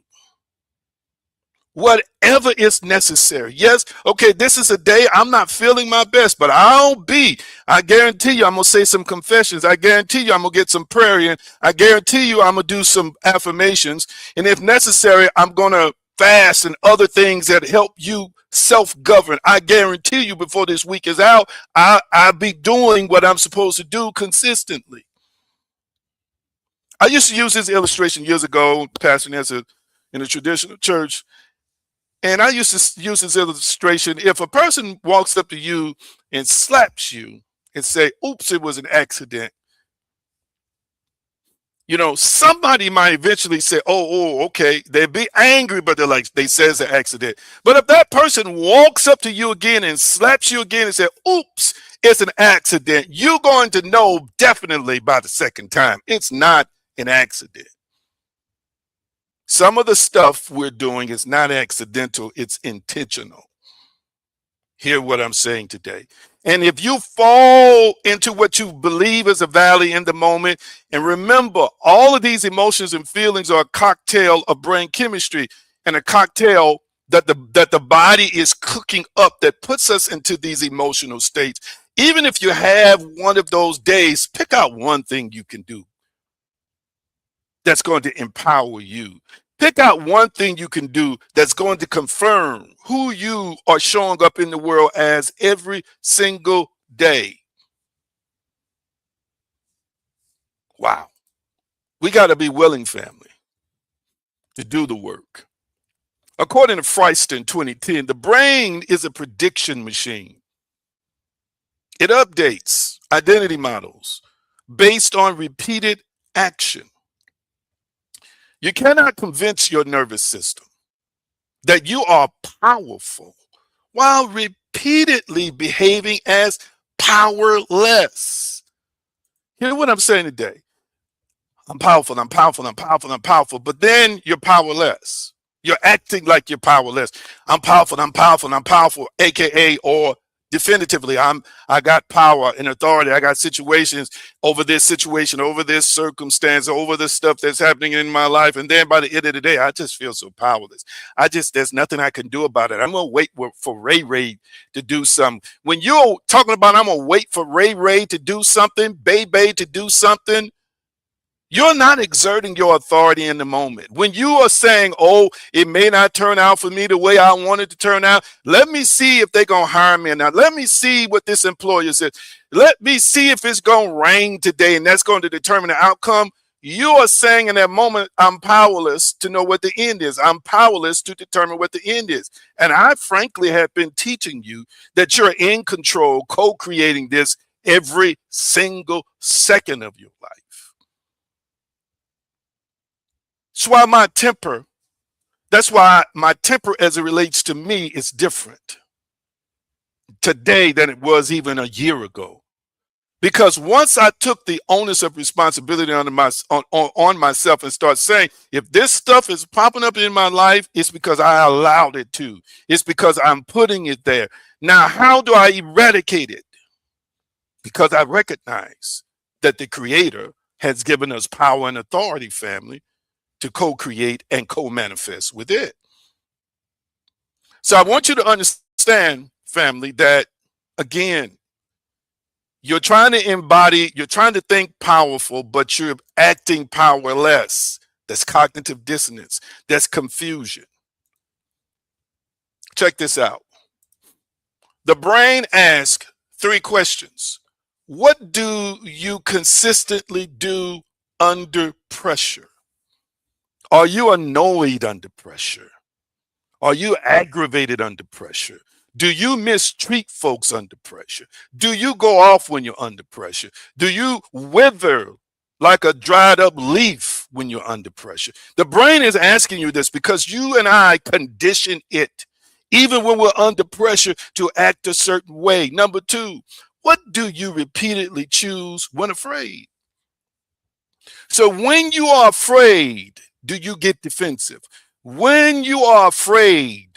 whatever is necessary. Yes, okay, this is a day I'm not feeling my best, but I guarantee you I'm going to say some confessions. I guarantee you I'm going to get some prayer in. I guarantee you I'm going to do some affirmations. And if necessary, I'm going to fast and other things that help you self-govern. I guarantee you before this week is out, I'll be doing what I'm supposed to do consistently. I used to use this illustration years ago, pastoring in a traditional church. And I used to use this illustration. If a person walks up to you and slaps you and say, oops, it was an accident, you know, somebody might eventually say, oh, okay. They'd be angry, but they say it's an accident. But if that person walks up to you again and slaps you again and say, oops, it's an accident, you're going to know definitely by the second time it's not an accident. Some of the stuff we're doing is not accidental, it's intentional. Hear what I'm saying today. And if you fall into what you believe is a valley in the moment, and remember, all of these emotions and feelings are a cocktail of brain chemistry and a cocktail that the body is cooking up that puts us into these emotional states. Even if you have one of those days, pick out one thing you can do. that's going to empower you. Pick out one thing you can do that's going to confirm who you are showing up in the world as every single day. Wow. We got to be willing, family, to do the work. According to Feist in 2010, the brain is a prediction machine. It updates identity models based on repeated action. You cannot convince your nervous system that you are powerful while repeatedly behaving as powerless. Hear what I'm saying today. I'm powerful, I'm powerful, I'm powerful, I'm powerful, but then you're powerless. You're acting like you're powerless. I'm powerful, I'm powerful, I'm powerful, AKA, or definitively, I got power and authority. I got situations over this situation, over this circumstance, over the stuff that's happening in my life. And then by the end of the day, I just feel so powerless. There's nothing I can do about it. I'm gonna wait for Ray Ray to do something. When you're talking about I'm gonna wait for Ray Ray to do something, Bay Bay to do something, you're not exerting your authority in the moment. When you are saying, oh, it may not turn out for me the way I want it to turn out, let me see if they're going to hire me or not. Let me see what this employer says. Let me see if it's going to rain today, and that's going to determine the outcome. You are saying in that moment, I'm powerless to know what the end is. I'm powerless to determine what the end is. And I frankly have been teaching you that you're in control, co-creating this every single second of your life. That's why my temper as it relates to me is different today than it was even a year ago. Because once I took the onus of responsibility on myself and start saying, if this stuff is popping up in my life, it's because I allowed it to. It's because I'm putting it there. Now, how do I eradicate it? Because I recognize that the Creator has given us power and authority, family, to co-create and co-manifest with it. So I want you to understand, family, that again, you're trying to think powerful, but you're acting powerless. That's cognitive dissonance. That's confusion. Check this out. The brain asks 3 questions. What do you consistently do under pressure? Are you annoyed under pressure? Are you aggravated under pressure? Do you mistreat folks under pressure? Do you go off when you're under pressure? Do you wither like a dried up leaf when you're under pressure? The brain is asking you this because you and I condition it, even when we're under pressure, to act a certain way. Number 2, what do you repeatedly choose when afraid? So when you are afraid, do you get defensive? When you are afraid,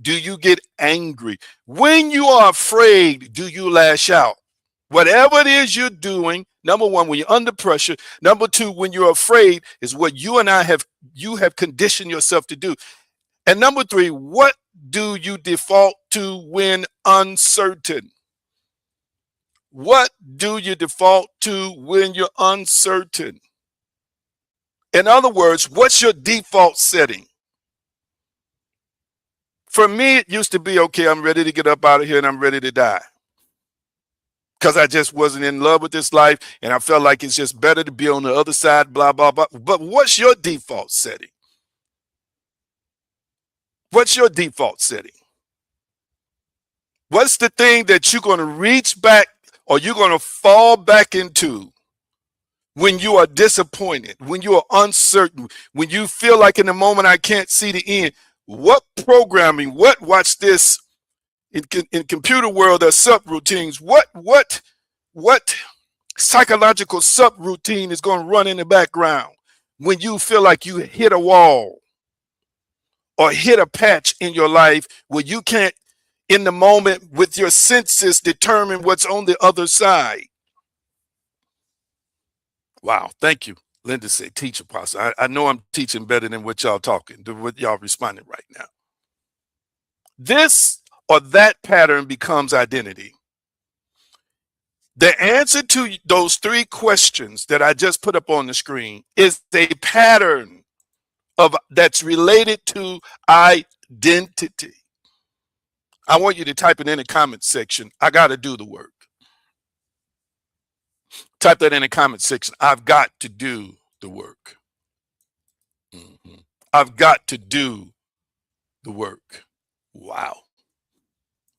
do you get angry? When you are afraid, do you lash out? Whatever it is you're doing, number 1, when you're under pressure. Number 2, when you're afraid, is what you have conditioned yourself to do. And number 3, what do you default to when uncertain? What do you default to when you're uncertain? In other words, what's your default setting? For me, it used to be, okay, I'm ready to get up out of here and I'm ready to die. Because I just wasn't in love with this life and I felt like it's just better to be on the other side, blah, blah, blah. But what's your default setting? What's your default setting? What's the thing that you're going to reach back or you're going to fall back into when you are disappointed, when you are uncertain, when you feel like in the moment I can't see the end? What programming, watch this, in computer world, there's subroutines. What psychological subroutine is going to run in the background when you feel like you hit a wall or hit a patch in your life where you can't, in the moment with your senses, determine what's on the other side? Wow, thank you. Linda said, teach, Apostle. I know I'm teaching better than what y'all talking, what y'all responding right now. This or that pattern becomes identity. The answer to those three questions that I just put up on the screen is a pattern of that's related to identity. I want you to type it in the comment section. I got to do the work. Type that in the comment section. I've got to do the work. I've got to do the work. Wow.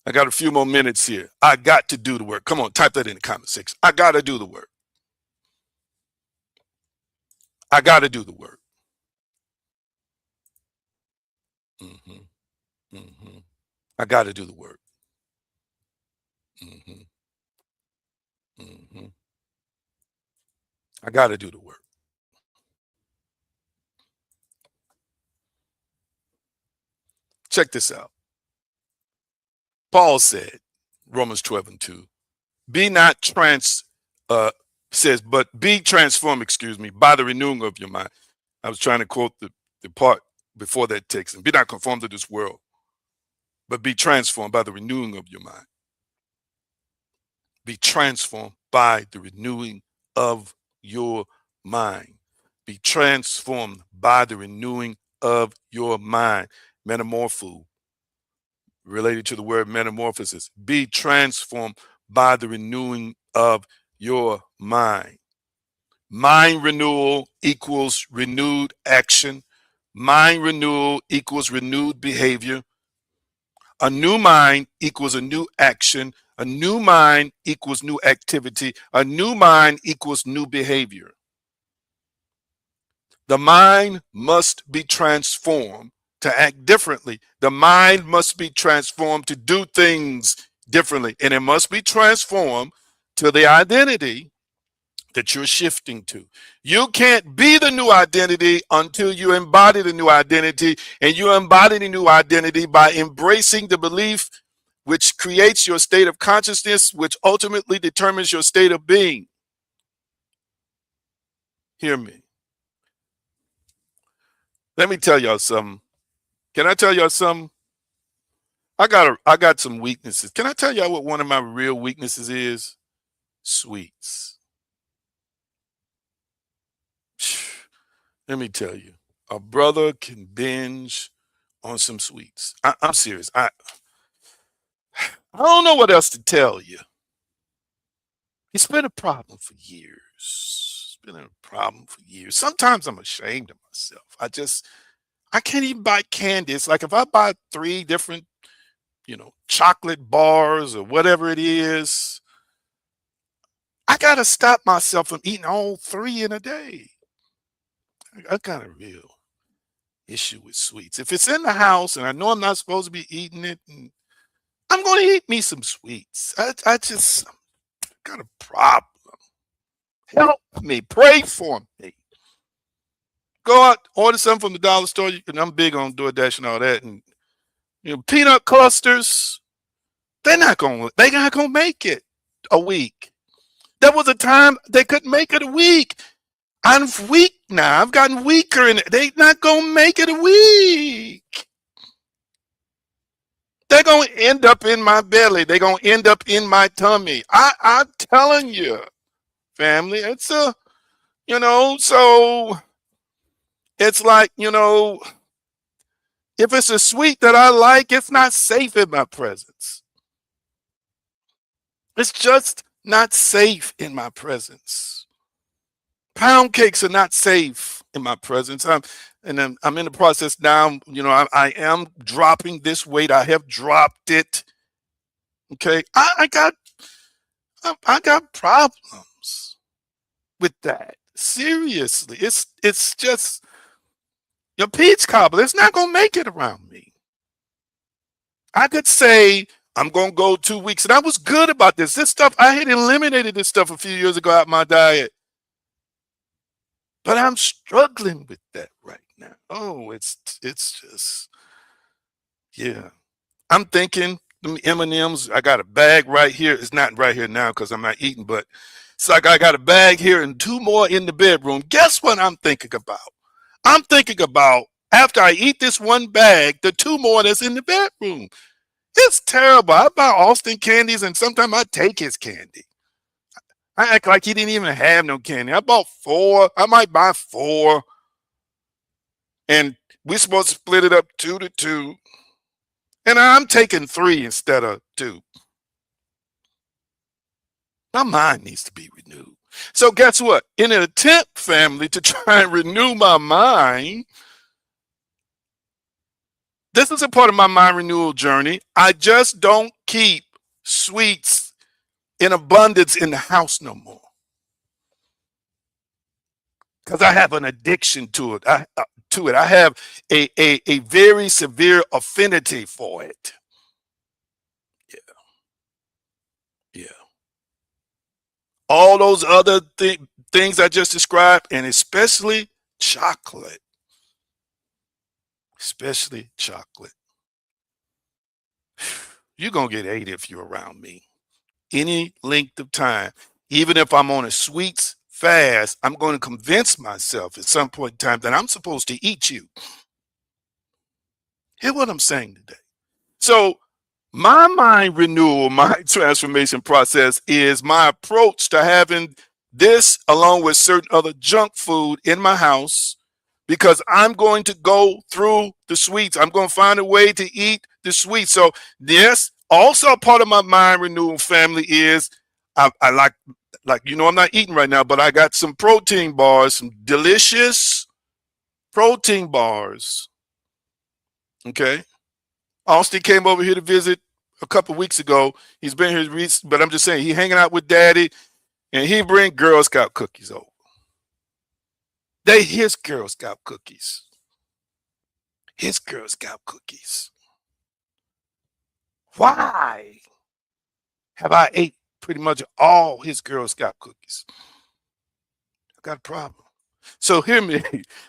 I got a few more minutes here. I got to do the work. Come on, type that in the comment section. I got to do the work. I got to do the work. I got to do the work. I got to do the work. Check this out. Paul said, Romans 12:2, be not says, but be transformed, by the renewing of your mind. I was trying to quote the part before that text, and be not conformed to this world, but be transformed by the renewing of your mind. Be transformed by the renewing of your mind. Be transformed by the renewing of your mind. Metamorpho, related to the word metamorphosis. Be transformed by the renewing of your mind. Mind renewal equals renewed action. Mind renewal equals renewed behavior. A new mind equals a new action. A new mind equals new activity. A new mind equals new behavior. The mind must be transformed to act differently. The mind must be transformed to do things differently. And it must be transformed to the identity that you're shifting to. You can't be the new identity until you embody the new identity, and you embody the new identity by embracing the belief which creates your state of consciousness, which ultimately determines your state of being. Hear me. Let me tell y'all something. Can I tell y'all something? I got some weaknesses. Can I tell y'all what one of my real weaknesses is? Sweets. Let me tell you, a brother can binge on some sweets. I'm serious. I don't know what else to tell you. It's been a problem for years. It's been a problem for years. Sometimes I'm ashamed of myself. I can't even buy candy. It's like if I buy 3 different, chocolate bars or whatever it is, I got to stop myself from eating all 3 in a day. I got a real issue with sweets. If it's in the house and I know I'm not supposed to be eating it, I'm going to eat me some sweets. I just got a problem. Help me. Pray for me. Go out, order something from the dollar store. And I'm big on DoorDash and all that. And peanut clusters, they're not gonna make it a week. There was a time they couldn't make it a week. I'm weak now. I've gotten weaker, and they're not gonna make it a week. They're gonna end up in my belly. They're gonna end up in my tummy. I'm telling you, family. It's so it's like, if it's a sweet that I like, it's not safe in my presence. It's just not safe in my presence. Pound cakes are not safe in my presence. I'm in the process now. I am dropping this weight. I have dropped it. Okay, I got problems with that. Seriously, it's just your peach cobbler. It's not gonna make it around me. I could say I'm gonna go 2 weeks, and I was good about this. This stuff, I had eliminated this stuff a few years ago out of my diet. But I'm struggling with that right now. Oh, it's just, yeah. I'm thinking them M&Ms. I got a bag right here. It's not right here now because I'm not eating, but it's like I got a bag here and 2 more in the bedroom. Guess what I'm thinking about? I'm thinking about after I eat this one bag, the 2 more that's in the bedroom. It's terrible. I buy Austin candies, and sometimes I take his candy. I act like he didn't even have no candy. I bought 4. I might buy 4. And we're supposed to split it up 2 to 2. And I'm taking 3 instead of 2. My mind needs to be renewed. So guess what? In an attempt, family, to try and renew my mind, this is a part of my mind renewal journey. I just don't keep sweets in abundance in the house no more. Because I have an addiction to it. I have a very severe affinity for it. Yeah. Yeah. All those other things I just described, and especially chocolate. Especially chocolate. You're going to get ate if you're around me. Any length of time. Even if I'm on a sweets fast, I'm going to convince myself at some point in time that I'm supposed to eat you. Hear what I'm saying today. So my mind renewal, my transformation process is my approach to having this along with certain other junk food in my house, because I'm going to go through the sweets. I'm going to find a way to eat the sweets. So yes, also part of my mind renewal, family, is I like I'm not eating right now, but I got some protein bars, some delicious protein bars. Okay. Austin came over here to visit a couple weeks ago. He's been here, but I'm just saying, he hanging out with daddy, and he bring Girl Scout cookies over. They his Girl Scout cookies. His Girl Scout cookies. Why have I ate pretty much all his Girl Scout cookies? I got a problem. So hear me.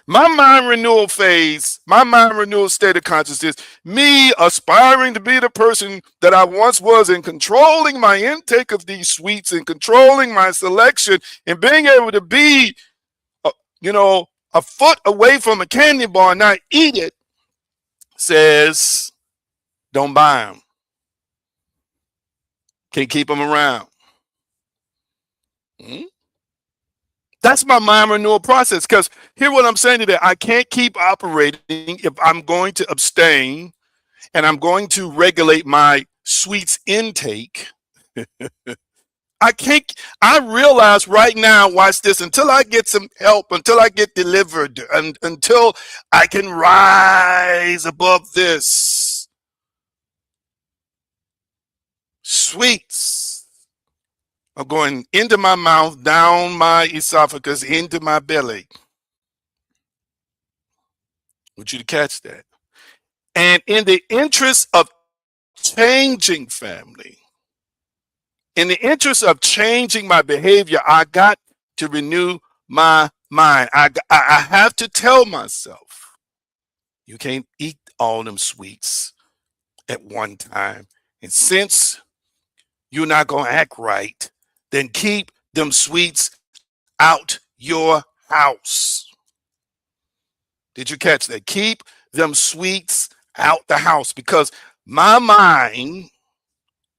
My mind renewal phase, my mind renewal state of consciousness, me aspiring to be the person that I once was, and controlling my intake of these sweets and controlling my selection and being able to be, a foot away from a candy bar and not eat it, says don't buy them. Can't keep them around. That's my mind renewal process. Because hear what I'm saying today. I can't keep operating if I'm going to abstain and I'm going to regulate my sweets intake. I realize right now, watch this, until I get some help, until I get delivered, and until I can rise above this, sweets are going into my mouth, down my esophagus, into my belly. I want you to catch that. And in the interest of changing, family, in the interest of changing my behavior, I got to renew my mind. I have to tell myself, you can't eat all them sweets at one time. And since you're not going to act right, then keep them sweets out your house. Did you catch that? Keep them sweets out the house, because my mind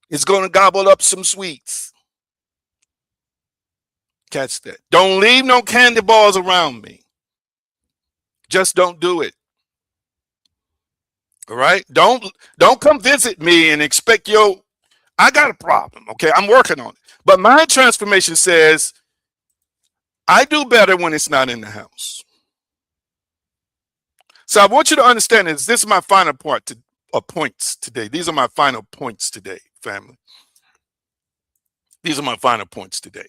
is going to gobble up some sweets. Catch that. Don't leave no candy bars around me. Just don't do it. All right? Don't come visit me and expect I got a problem, okay? I'm working on it. But my transformation says I do better when it's not in the house. So I want you to understand this. This is my final points today. These are my final points today, family. These are my final points today.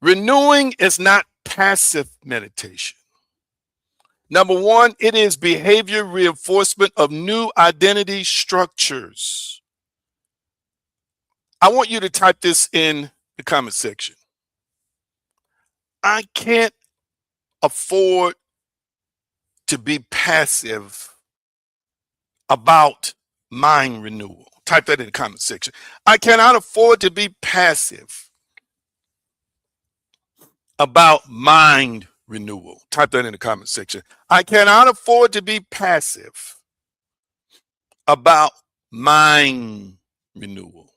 Renewing is not passive meditation. Number one, it is behavior reinforcement of new identity structures. I want you to type this in the comment section. I can't afford to be passive about mind renewal. Type that in the comment section. I cannot afford to be passive about mind renewal. Type that in the comment section. I cannot afford to be passive about mind renewal.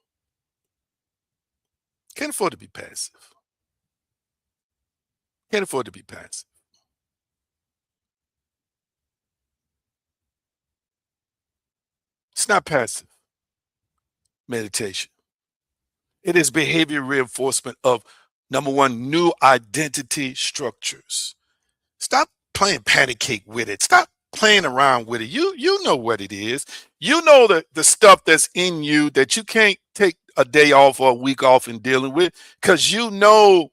Can't afford to be passive. Can't afford to be passive. It's not passive meditation. It is behavior reinforcement of, number one, new identity structures. Stop playing patty cake with it. Stop playing around with it. You know what it is. You know the stuff that's in you that you can't take a day off or a week off and dealing with, because you know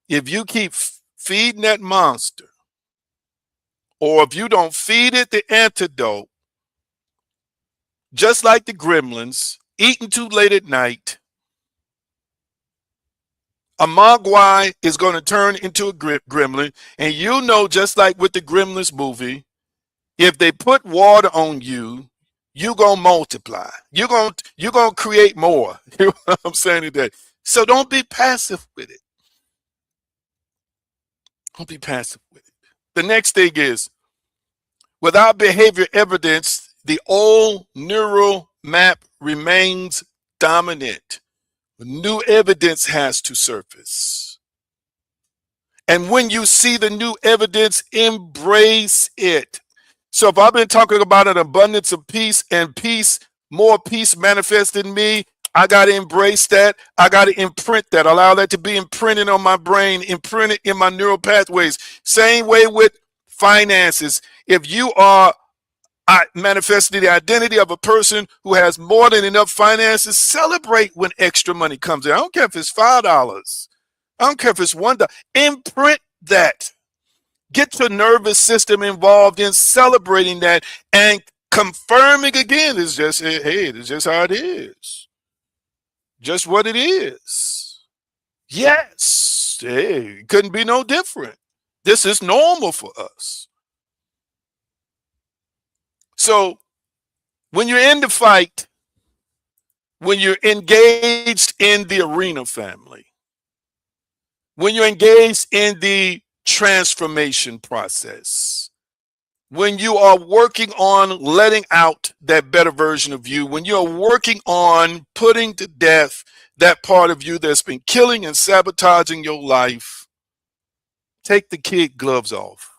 if you keep feeding that monster, or if you don't feed it the antidote, just like the gremlins, eating too late at night, a mogwai is going to turn into a gremlin. And you know, just like with the Gremlins movie, if they put water on you, you're going to multiply. You're gonna create more. You know what I'm saying today? So don't be passive with it. Don't be passive with it. The next thing is, without behavior evidence, the old neural map remains dominant. New evidence has to surface. And when you see the new evidence, embrace it. So if I've been talking about an abundance of peace and peace, more peace manifest in me, I got to embrace that. I got to imprint that, allow that to be imprinted on my brain, imprinted in my neural pathways. Same way with finances. If you are manifesting the identity of a person who has more than enough finances, celebrate when extra money comes in. I don't care if it's $5. I don't care if it's $1. Imprint that. Get your nervous system involved in celebrating that and confirming again. It's just, hey, it's just how it is. Just what it is. Yes. Hey, it couldn't be no different. This is normal for us. So when you're in the fight, when you're engaged in the arena, family, when you're engaged in the transformation process, when you are working on letting out that better version of you, when you're working on putting to death that part of you that's been killing and sabotaging your life, take the kid gloves off.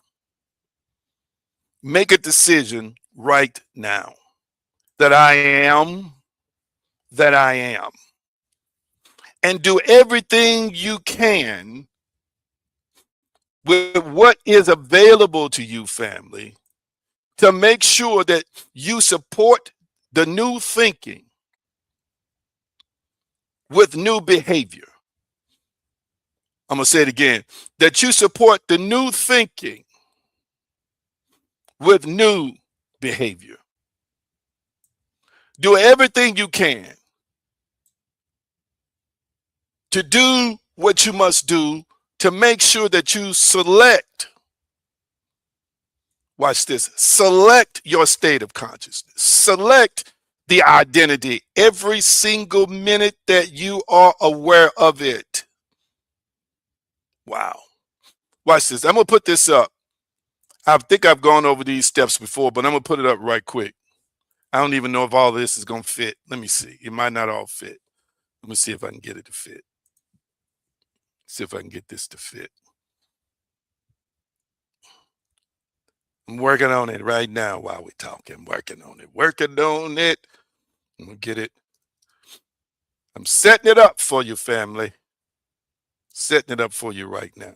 Make a decision right now that I am, that I am. And do everything you can with what is available to you, family, to make sure that you support the new thinking with new behavior. I'm going to say it again, that you support the new thinking with new behavior. Do everything you can to do what you must do to make sure that you select, watch this, select your state of consciousness, select the identity every single minute that you are aware of it. Wow. Watch this. I'm going to put this up. I think I've gone over these steps before, but I'm going to put it up right quick. I don't even know if all this is going to fit. Let me see. It might not all fit. Let me see if I can get it to fit. See if I can get this to fit. I'm working on it right now while we're talking. Working on it. Working on it. I'm going to get it. I'm setting it up for you, family. Setting it up for you right now.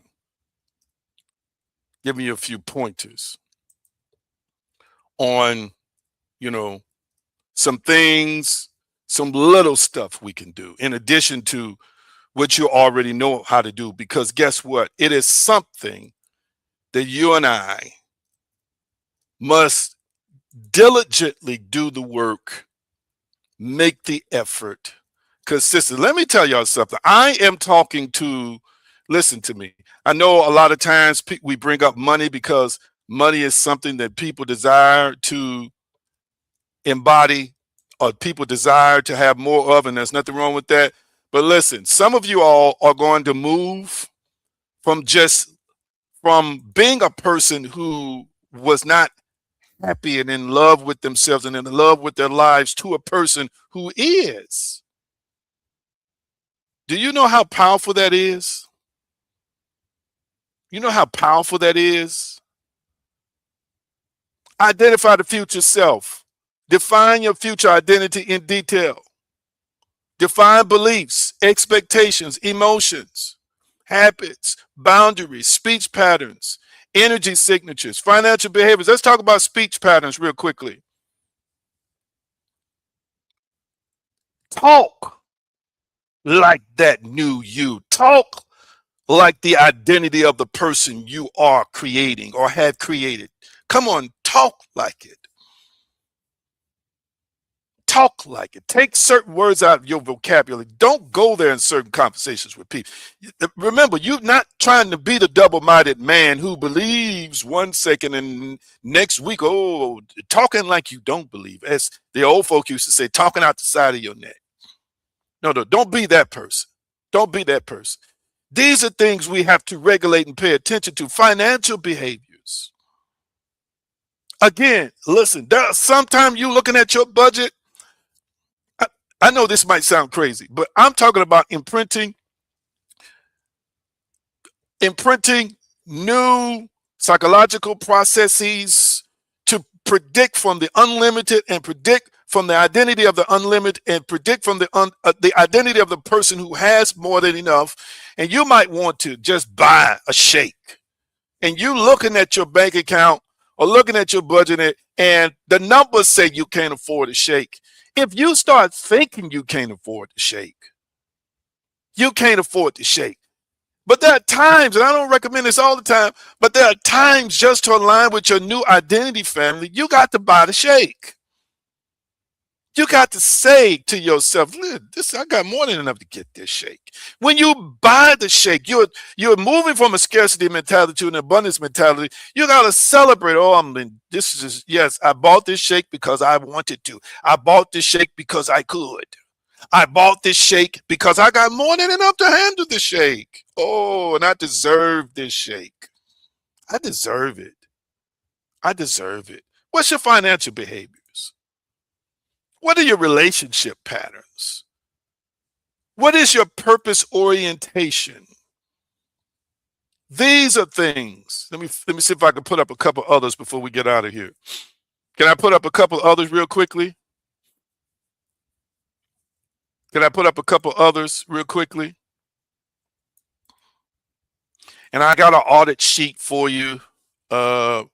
Giving you a few pointers on, some things, some little stuff we can do in addition to what you already know how to do. Because guess what? It is something that you and I must diligently do the work, make the effort, consistent. Let me tell y'all something. I am talking to, listen to me. I know a lot of times we bring up money because money is something that people desire to embody or people desire to have more of, and there's nothing wrong with that. But listen, some of you all are going to move from being a person who was not happy and in love with themselves and in love with their lives to a person who is. Do you know how powerful that is? You know how powerful that is? Identify the future self. Define your future identity in detail. Define beliefs, expectations, emotions, habits, boundaries, speech patterns, energy signatures, financial behaviors. Let's talk about speech patterns real quickly. Talk like that new you. Talk like the identity of the person you are creating or have created. Come on, talk like it. Talk like it. Take certain words out of your vocabulary. Don't go there in certain conversations with people. Remember, you're not trying to be the double-minded man who believes 1 second and next week, oh, talking like you don't believe. As the old folk used to say, talking out the side of your neck. No, don't be that person. Don't be that person. These are things we have to regulate and pay attention to. Financial behaviors. Again, listen, there are sometimes you looking at your budget. I know this might sound crazy, but I'm talking about imprinting new psychological processes to predict from the unlimited and predict from the identity of the unlimited and predict from the identity of the person who has more than enough. And you might want to just buy a shake. And you looking at your bank account or looking at your budget and the numbers say you can't afford a shake. If you start thinking you can't afford to shake, you can't afford to shake. But there are times, and I don't recommend this all the time, but there are times just to align with your new identity family, you got to buy the shake. You got to say to yourself, I got more than enough to get this shake. When you buy the shake, you're moving from a scarcity mentality to an abundance mentality. You got to celebrate. Yes, I bought this shake because I wanted to. I bought this shake because I could. I bought this shake because I got more than enough to handle the shake. Oh, and I deserve this shake. I deserve it. I deserve it. What's your financial behaviors? What are your relationship patterns? What is your purpose orientation? These are things. Let me see if I can put up a couple others before we get out of here. Can I put up a couple others real quickly? Can I put up a couple others real quickly? And I got an audit sheet for you that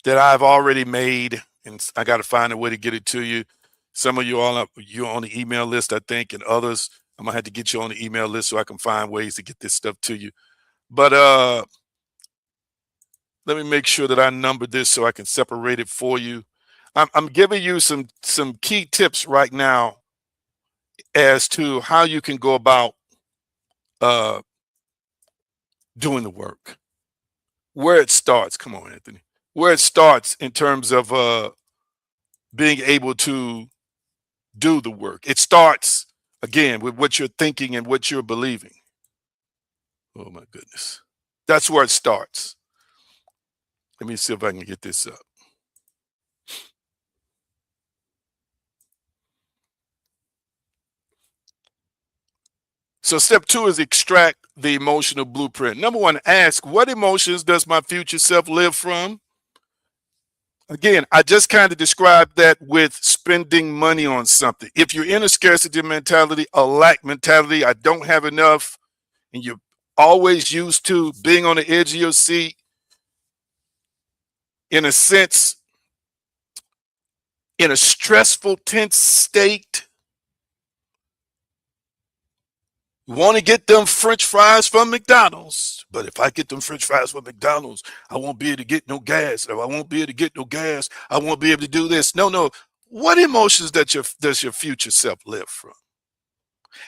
I've already made, and I got to find a way to get it to you. Some of you all you're on the email list, I think, and others I'm gonna have to get you on the email list so I can find ways to get this stuff to you. But let me make sure that I number this so I can separate it for you. I'm giving you some key tips right now as to how you can go about uh, doing the work. Where it starts, come on, Anthony. Where it starts in terms of being able to do the work. It starts again with what you're thinking and what you're believing. Oh my goodness. That's where it starts. Let me see if I can get this up. So step 2 is extract the emotional blueprint. Number 1, ask, what emotions does my future self live from? Again, I just kind of described that with spending money on something. If you're in a scarcity mentality, a lack mentality, I don't have enough, and you're always used to being on the edge of your seat, in a sense, in a stressful, tense state, you want to get them French fries from McDonald's, but if I get them French fries from McDonald's, I won't be able to get no gas. If I won't be able to get no gas, I won't be able to do this. No. What emotions does your future self live from?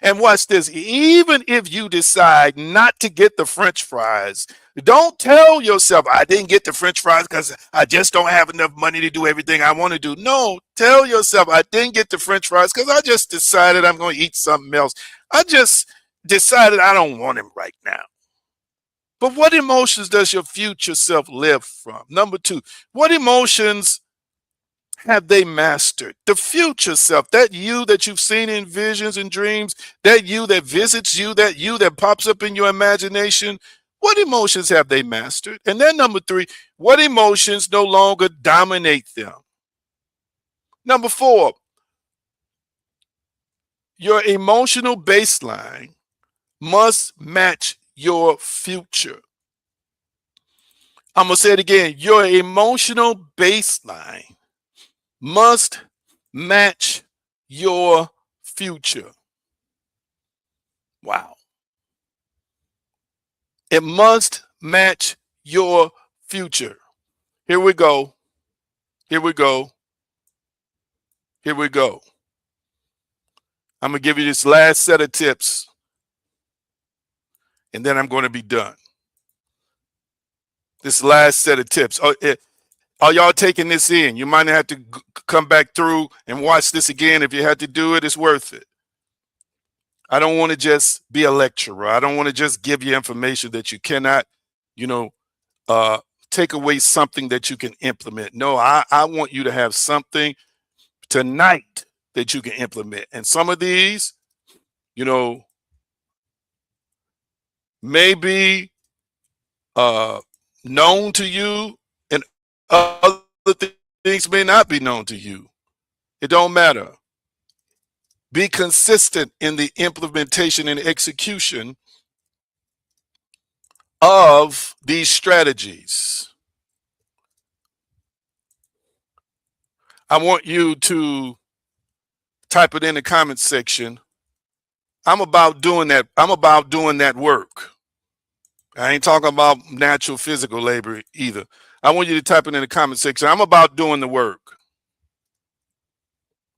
And watch this. Even if you decide not to get the French fries, don't tell yourself, I didn't get the French fries because I just don't have enough money to do everything I want to do. No, tell yourself, I didn't get the French fries because I just decided I'm going to eat something else. I just decided I don't want him right now. But what emotions does your future self live from? Number 2, what emotions have they mastered? The future self, that you that you've seen in visions and dreams, that you that visits you, that you that pops up in your imagination, what emotions have they mastered? And then number three, what emotions no longer dominate them? Number four, your emotional baseline must match your future. I'm going to say it again. Your emotional baseline must match your future. Wow. It must match your future. Here we go. Here we go. Here we go. I'm going to give you this last set of tips, and then I'm going to be done. This last set of tips. Are y'all taking this in? You might have to come back through and watch this again. If you had to do it, it's worth it. I don't want to just be a lecturer. I don't want to just give you information that you cannot, take away something that you can implement. No, I want you to have something tonight that you can implement. And some of these, may be known to you, and other things may not be known to you. It don't matter. Be consistent in the implementation and execution of these strategies. I want you to type it in the comment section. I'm about doing that. I'm about doing that work. I ain't talking about natural physical labor either. I want you to type it in the comment section. I'm about doing the work.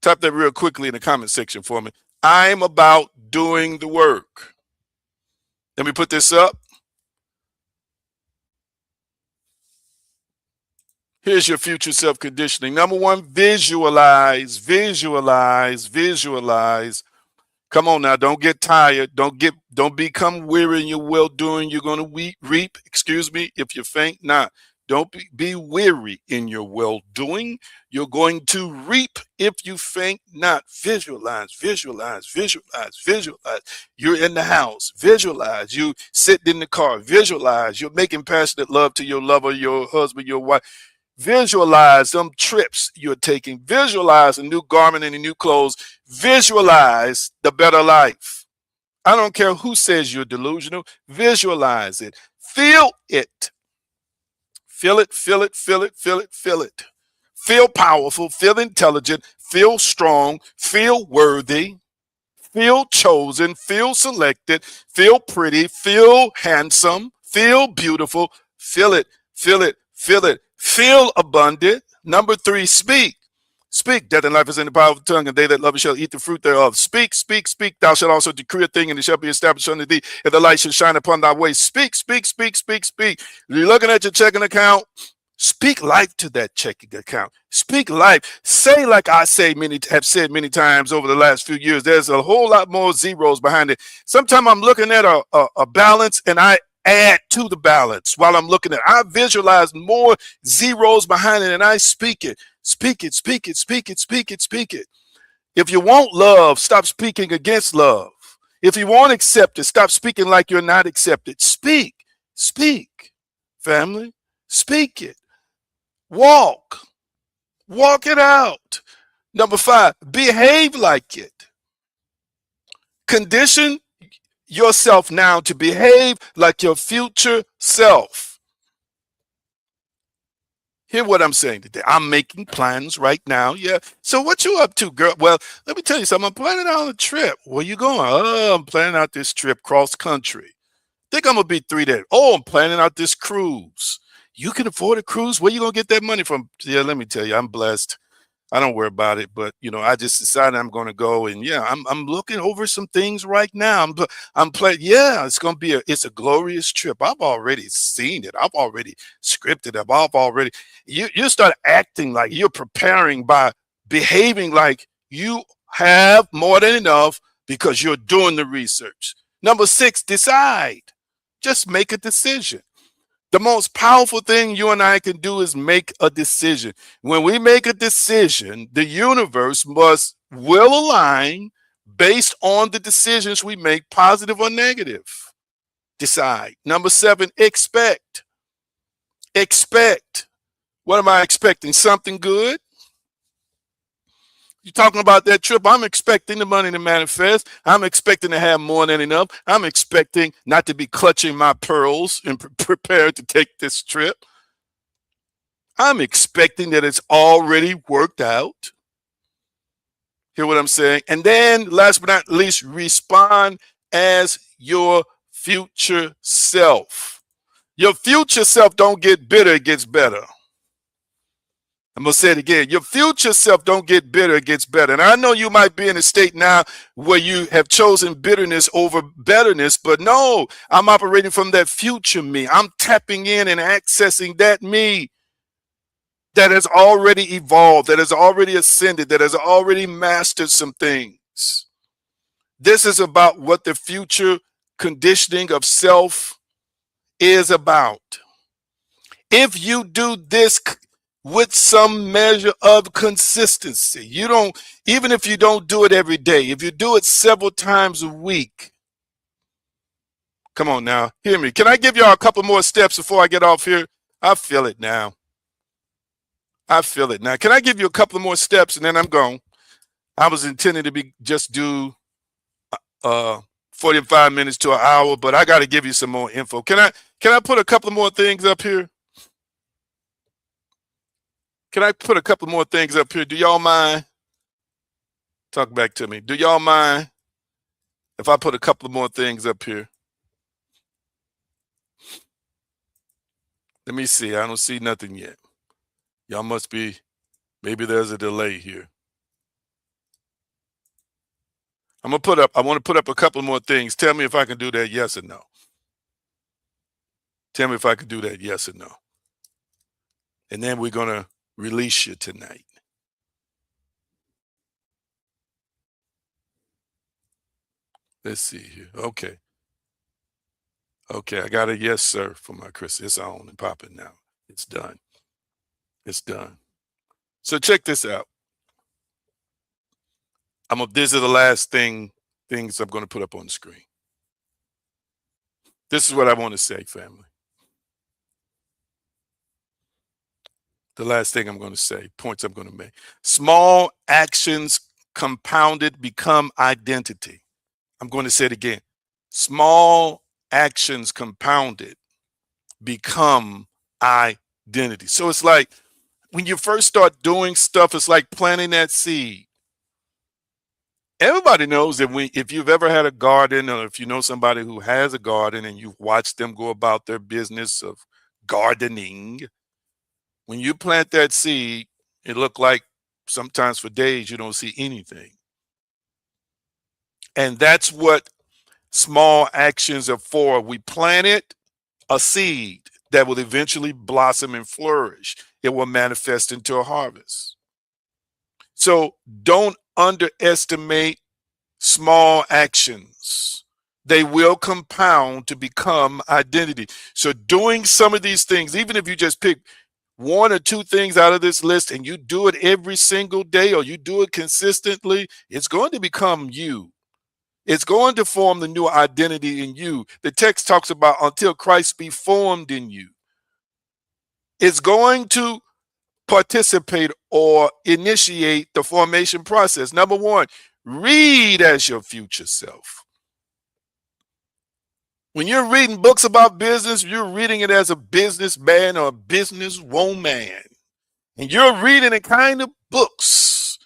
Type that real quickly in the comment section for me. I'm about doing the work. Let me put this up. Here's your future self-conditioning. Number one, visualize, visualize, visualize. Come on now, don't get tired. Don't become weary in your well-doing. You're going to reap, if you faint not. Don't be weary in your well-doing. You're going to reap if you faint not. Visualize, visualize, visualize, visualize. You're in the house. Visualize. You sitting in the car. Visualize. You're making passionate love to your lover, your husband, your wife. Visualize them trips you're taking. Visualize a new garment and a new clothes. Visualize the better life. I don't care who says you're delusional. Visualize it. Feel it. Feel it, feel it, feel it, feel it, feel it. Feel powerful, feel intelligent, feel strong, feel worthy, feel chosen, feel selected, feel pretty, feel handsome, feel beautiful. Feel it, feel it, feel it. Feel abundant. Number three, speak. Speak. Death and life is in the power of the tongue, and they that love it shall eat the fruit thereof. Speak, speak, speak. Thou shalt also decree a thing, and it shall be established unto thee. If the light shall shine upon thy way, speak, speak, speak, speak, speak. You're looking at your checking account. Speak life to that checking account. Speak life. Say like I have said many times over the last few years. There's a whole lot more zeros behind it. Sometimes I'm looking at a balance, and I add to the balance while I'm looking at it. I visualize more zeros behind it, and I speak it. Speak it, speak it, speak it, speak it, speak it. If you want love, stop speaking against love. If you want acceptance, stop speaking like you're not accepted. Speak, speak, family, speak it. Walk it out. Number five, behave like it. Condition yourself now to behave like your future self. Hear what I'm saying today. I'm making plans right now. Yeah. So what you up to, girl? Well, let me tell you something. I'm planning out a trip. Where you going? Oh, I'm planning out this trip cross country. Think I'm gonna be 3 days. Oh, I'm planning out this cruise. You can afford a cruise? Where you gonna get that money from? Yeah, let me tell you, I'm blessed. I don't worry about it, but I just decided I'm going to go, and yeah, I'm looking over some things right now. I'm playing. Yeah, it's going to be it's a glorious trip. I've already seen it. I've already scripted it. I've already. You start acting like you're preparing by behaving like you have more than enough because you're doing the research. Number six, decide. Just make a decision. The most powerful thing you and I can do is make a decision. When we make a decision, the universe will align based on the decisions we make, positive or negative. Decide. Number 7, expect. Expect. What am I expecting? Something good? You're talking about that trip. I'm expecting the money to manifest. I'm expecting to have more than enough. I'm expecting not to be clutching my pearls and prepared to take this trip. I'm expecting that it's already worked out. Hear what I'm saying? And then, last but not least, respond as your future self. Your future self don't get bitter, it gets better. I'm going to say it again. Your future self don't get bitter, it gets better. And I know you might be in a state now where you have chosen bitterness over betterness, but no, I'm operating from that future me. I'm tapping in and accessing that me that has already evolved, that has already ascended, that has already mastered some things. This is about what the future conditioning of self is about. If you do this with some measure of consistency, even if you don't do it every day, if you do it several times a week, come on now, hear me. Can I give y'all a couple more steps before I get off here? I feel it now. I feel it now. Can I give you a couple more steps and then I'm gone? I was intending to just do 45 minutes to an hour, but I got to give you some more info. Can I put a couple more things up here? Can I put a couple more things up here? Do y'all mind? Talk back to me. Do y'all mind if I put a couple more things up here? Let me see. I don't see nothing yet. Y'all must be, maybe there's a delay here. I want to put up a couple more things. Tell me if I can do that, yes or no. Tell me if I can do that, yes or no. And then we're going to release you tonight. Let's see here. Okay. Okay, I got a yes, sir, for my Chris. It's on and popping now. It's done. It's done. So check this out. These are the last things I'm going to put up on the screen. This is what I want to say, family. The last thing I'm going to say, points I'm going to make. Small actions compounded become identity. I'm going to say it again. Small actions compounded become identity. So it's like when you first start doing stuff, it's like planting that seed. Everybody knows that if you've ever had a garden, or if you know somebody who has a garden and you've watched them go about their business of gardening, when you plant that seed, it look like sometimes for days you don't see anything. And that's what small actions are for. We planted a seed that will eventually blossom and flourish. It will manifest into a harvest. So don't underestimate small actions. They will compound to become identity. So doing some of these things, even if you just pick one or two things out of this list and you do it every single day, or you do it consistently, it's going to become you. It's going to form the new identity in you. The text talks about until Christ be formed in you. It's going to participate or initiate the formation process. Number 1, read as your future self. When you're reading books about business, you're reading it as a businessman or a businesswoman. And you're reading the kind of books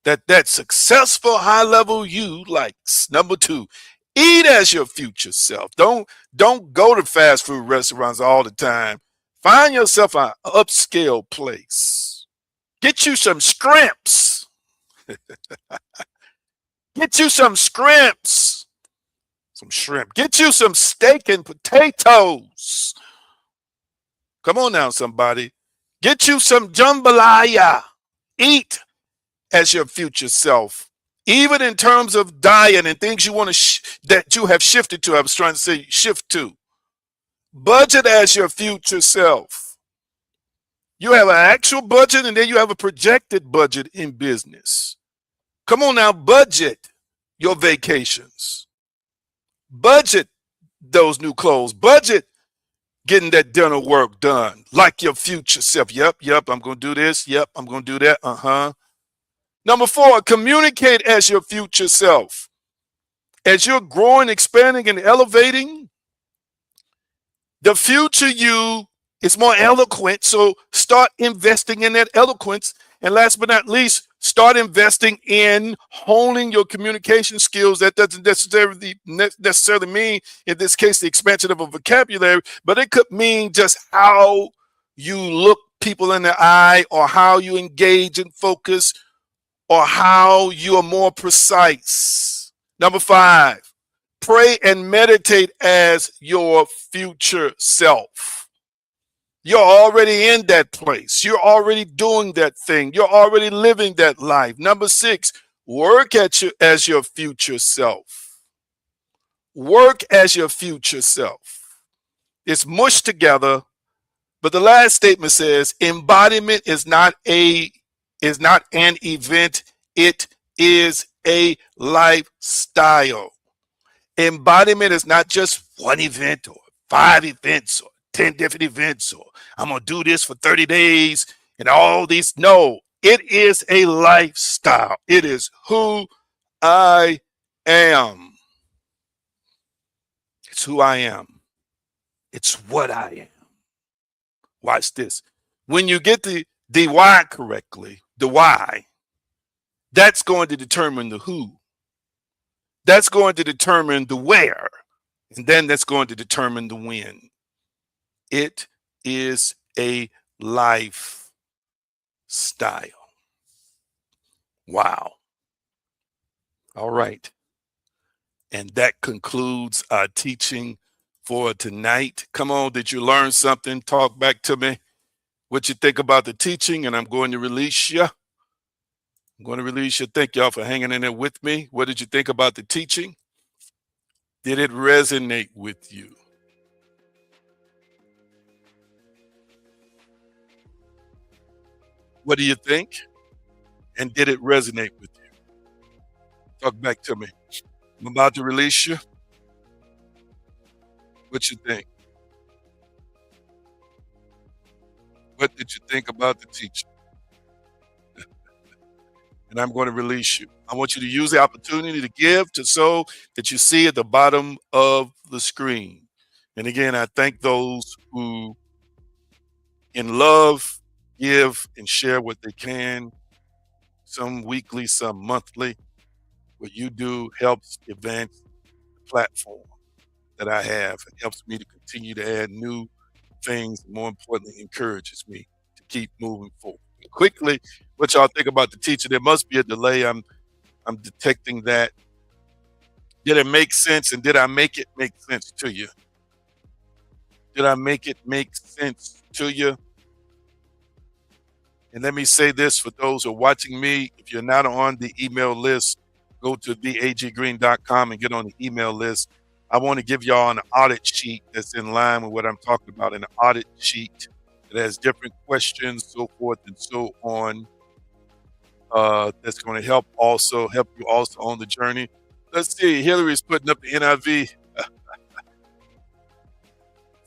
that successful high-level you likes. Number 2, eat as your future self. Don't go to fast food restaurants all the time. Find yourself an upscale place. Get you some scrimps. Get you some scrimps. Some shrimp. Get you some steak and potatoes. Come on now, somebody. Get you some jambalaya. Eat as your future self. Even in terms of diet and things you want to that you have shifted to. I was trying to say shift to. Budget as your future self. You have an actual budget and then you have a projected budget in business. Come on now, budget your vacations. Budget those new clothes. Budget getting that dinner work done like your future self. Yep, I'm going to do this. Yep, I'm going to do that. Number 4, communicate as your future self. As you're growing, expanding, and elevating, the future you is more eloquent. So start investing in that eloquence. And last but not least, start investing in honing your communication skills. That doesn't necessarily mean, in this case, the expansion of a vocabulary, but it could mean just how you look people in the eye, or how you engage and focus, or how you are more precise. Number 5, pray and meditate as your future self. You're already in that place. You're already doing that thing. You're already living that life. Number 6, work as your future self. Work as your future self. It's mushed together, but the last statement says embodiment is not an event. It is a lifestyle. Embodiment is not just one event or 5 events or 10 different events, or I'm going to do this for 30 days and all these. No, it is a lifestyle. It is who I am. It's who I am. It's what I am. Watch this. When you get the why correctly, the why, that's going to determine the who. That's going to determine the where. And then that's going to determine the when. It is a lifestyle. Wow. All right. And that concludes our teaching for tonight. Come on, did you learn something? Talk back to me what you think about the teaching, and I'm going to release you. Thank y'all for hanging in there with me. What did you think about the teaching? Did it resonate with you? What do you think? And did it resonate with you? Talk back to me. I'm about to release you. What you think? What did you think about the teaching? And I'm going to release you. I want you to use the opportunity to give, to sow, that you see at the bottom of the screen. And again, I thank those who, in love, give and share what they can, some weekly, some monthly. What you do helps advance the platform that I have. It helps me to continue to add new things, and more importantly, encourages me to keep moving forward. Quickly, what y'all think about the teacher? There must be a delay. I'm detecting that. Did it make sense? And did I make it make sense to you? Did I make it make sense to you? And let me say this for those who are watching me: if you're not on the email list, go to theaggreen.com and get on the email list. I want to give y'all an audit sheet that's in line with what I'm talking about, an audit sheet that has different questions, so forth and so on. That's going to help you also on the journey. Let's see. Hillary's putting up the NIV.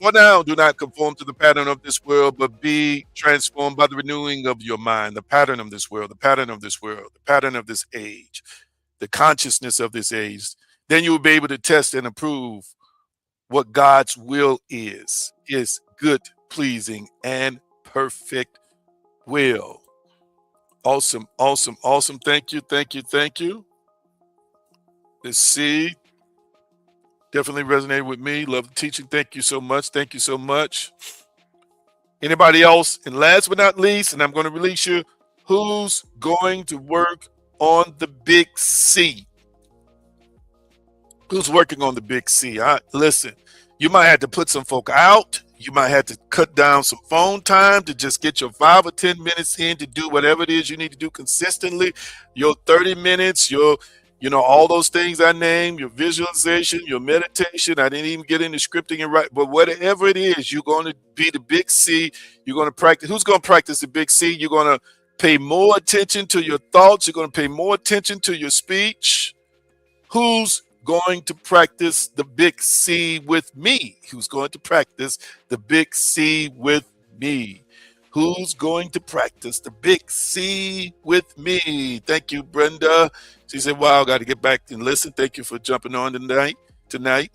For now, do not conform to the pattern of this world, but be transformed by the renewing of your mind. The pattern of this world, the pattern of this world, the pattern of this age, the consciousness of this age. Then you will be able to test and approve what God's will is good, pleasing, and perfect will. Awesome, awesome, awesome. Thank you, thank you, thank you. Let's see. Definitely resonated with me. Love the teaching. Thank you so much. Thank you so much. Anybody else? And last but not least, and I'm going to release you, who's going to work on the big C? Who's working on the big C? Listen, you might have to put some folk out. You might have to cut down some phone time to just get your 5 or 10 minutes in to do whatever it is you need to do consistently. Your 30 minutes, your You know, all those things I named, your visualization, your meditation. I didn't even get into scripting and write, but whatever it is, you're going to be the big C. You're going to practice. Who's going to practice the big C? You're going to pay more attention to your thoughts. You're going to pay more attention to your speech. Who's going to practice the big C with me? Who's going to practice the big C with me? Who's going to practice the big C with me? Thank you, Brenda. She said, wow, got to get back and listen. Thank you for jumping on tonight.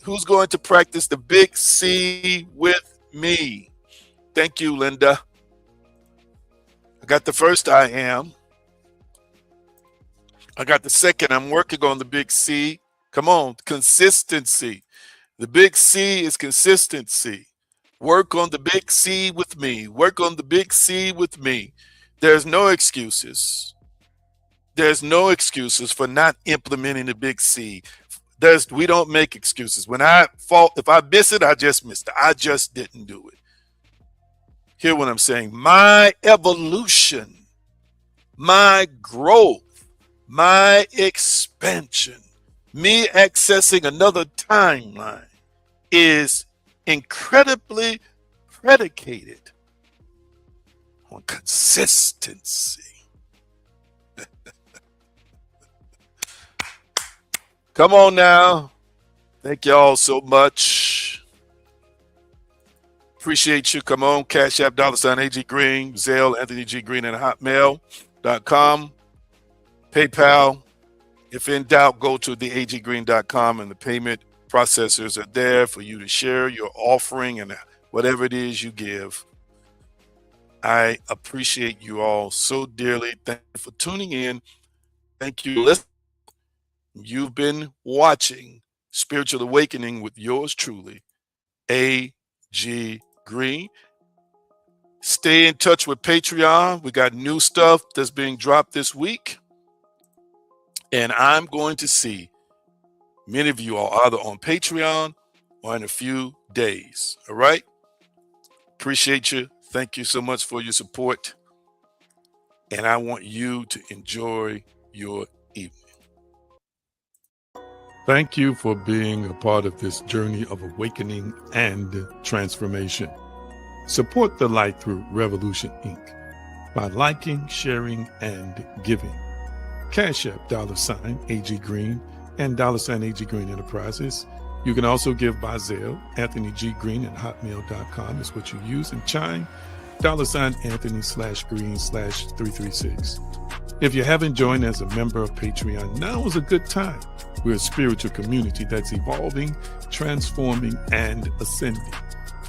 Who's going to practice the big C with me? Thank you, Linda. I got the first I am. I got the second. I'm working on the big C. Come on, consistency. The big C is consistency. Work on the big C with me. Work on the big C with me. There's no excuses. There's no excuses for not implementing the big C. We don't make excuses. When I fall, if I miss it, I just missed it. I just didn't do it. Hear what I'm saying? My evolution, my growth, my expansion, me accessing another timeline is incredibly predicated on consistency. Come on now. Thank y'all so much. Appreciate you. Come on. Cash App, $AG Green, Zelle, Anthony G. Green at hotmail.com. PayPal. If in doubt, go to theaggreen.com and the payment processors are there for you to share your offering and whatever it is you give. I appreciate you all so dearly. Thank you for tuning in. Thank you for listening. You've been watching Spiritual Awakening with yours truly, A.G. Green. Stay in touch with Patreon. We got new stuff that's being dropped this week. And I'm going to see many of you are either on Patreon or in a few days. All right? Appreciate you. Thank you so much for your support. And I want you to enjoy your evening. Thank you for being a part of this journey of awakening and transformation. Support the Light Through Revolution, Inc. by liking, sharing, and giving. Cash App, $AG Green, and $AG Green Enterprises. You can also give by Zelle, Anthony G. Green at hotmail.com is what you use, and Chime, $Anthony/Green/336. If you haven't joined as a member of Patreon, now is a good time. We're a spiritual community that's evolving, transforming, and ascending.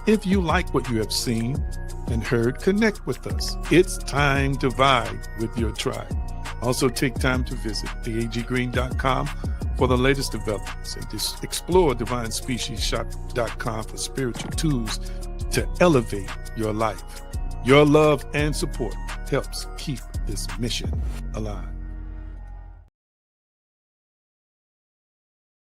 If you like what you have seen and heard, connect with us. It's time to vibe with your tribe. Also take time to visit theaggreen.com for the latest developments and just explore divinespeciesshop.com for spiritual tools to elevate your life. Your love and support helps keep this mission alive.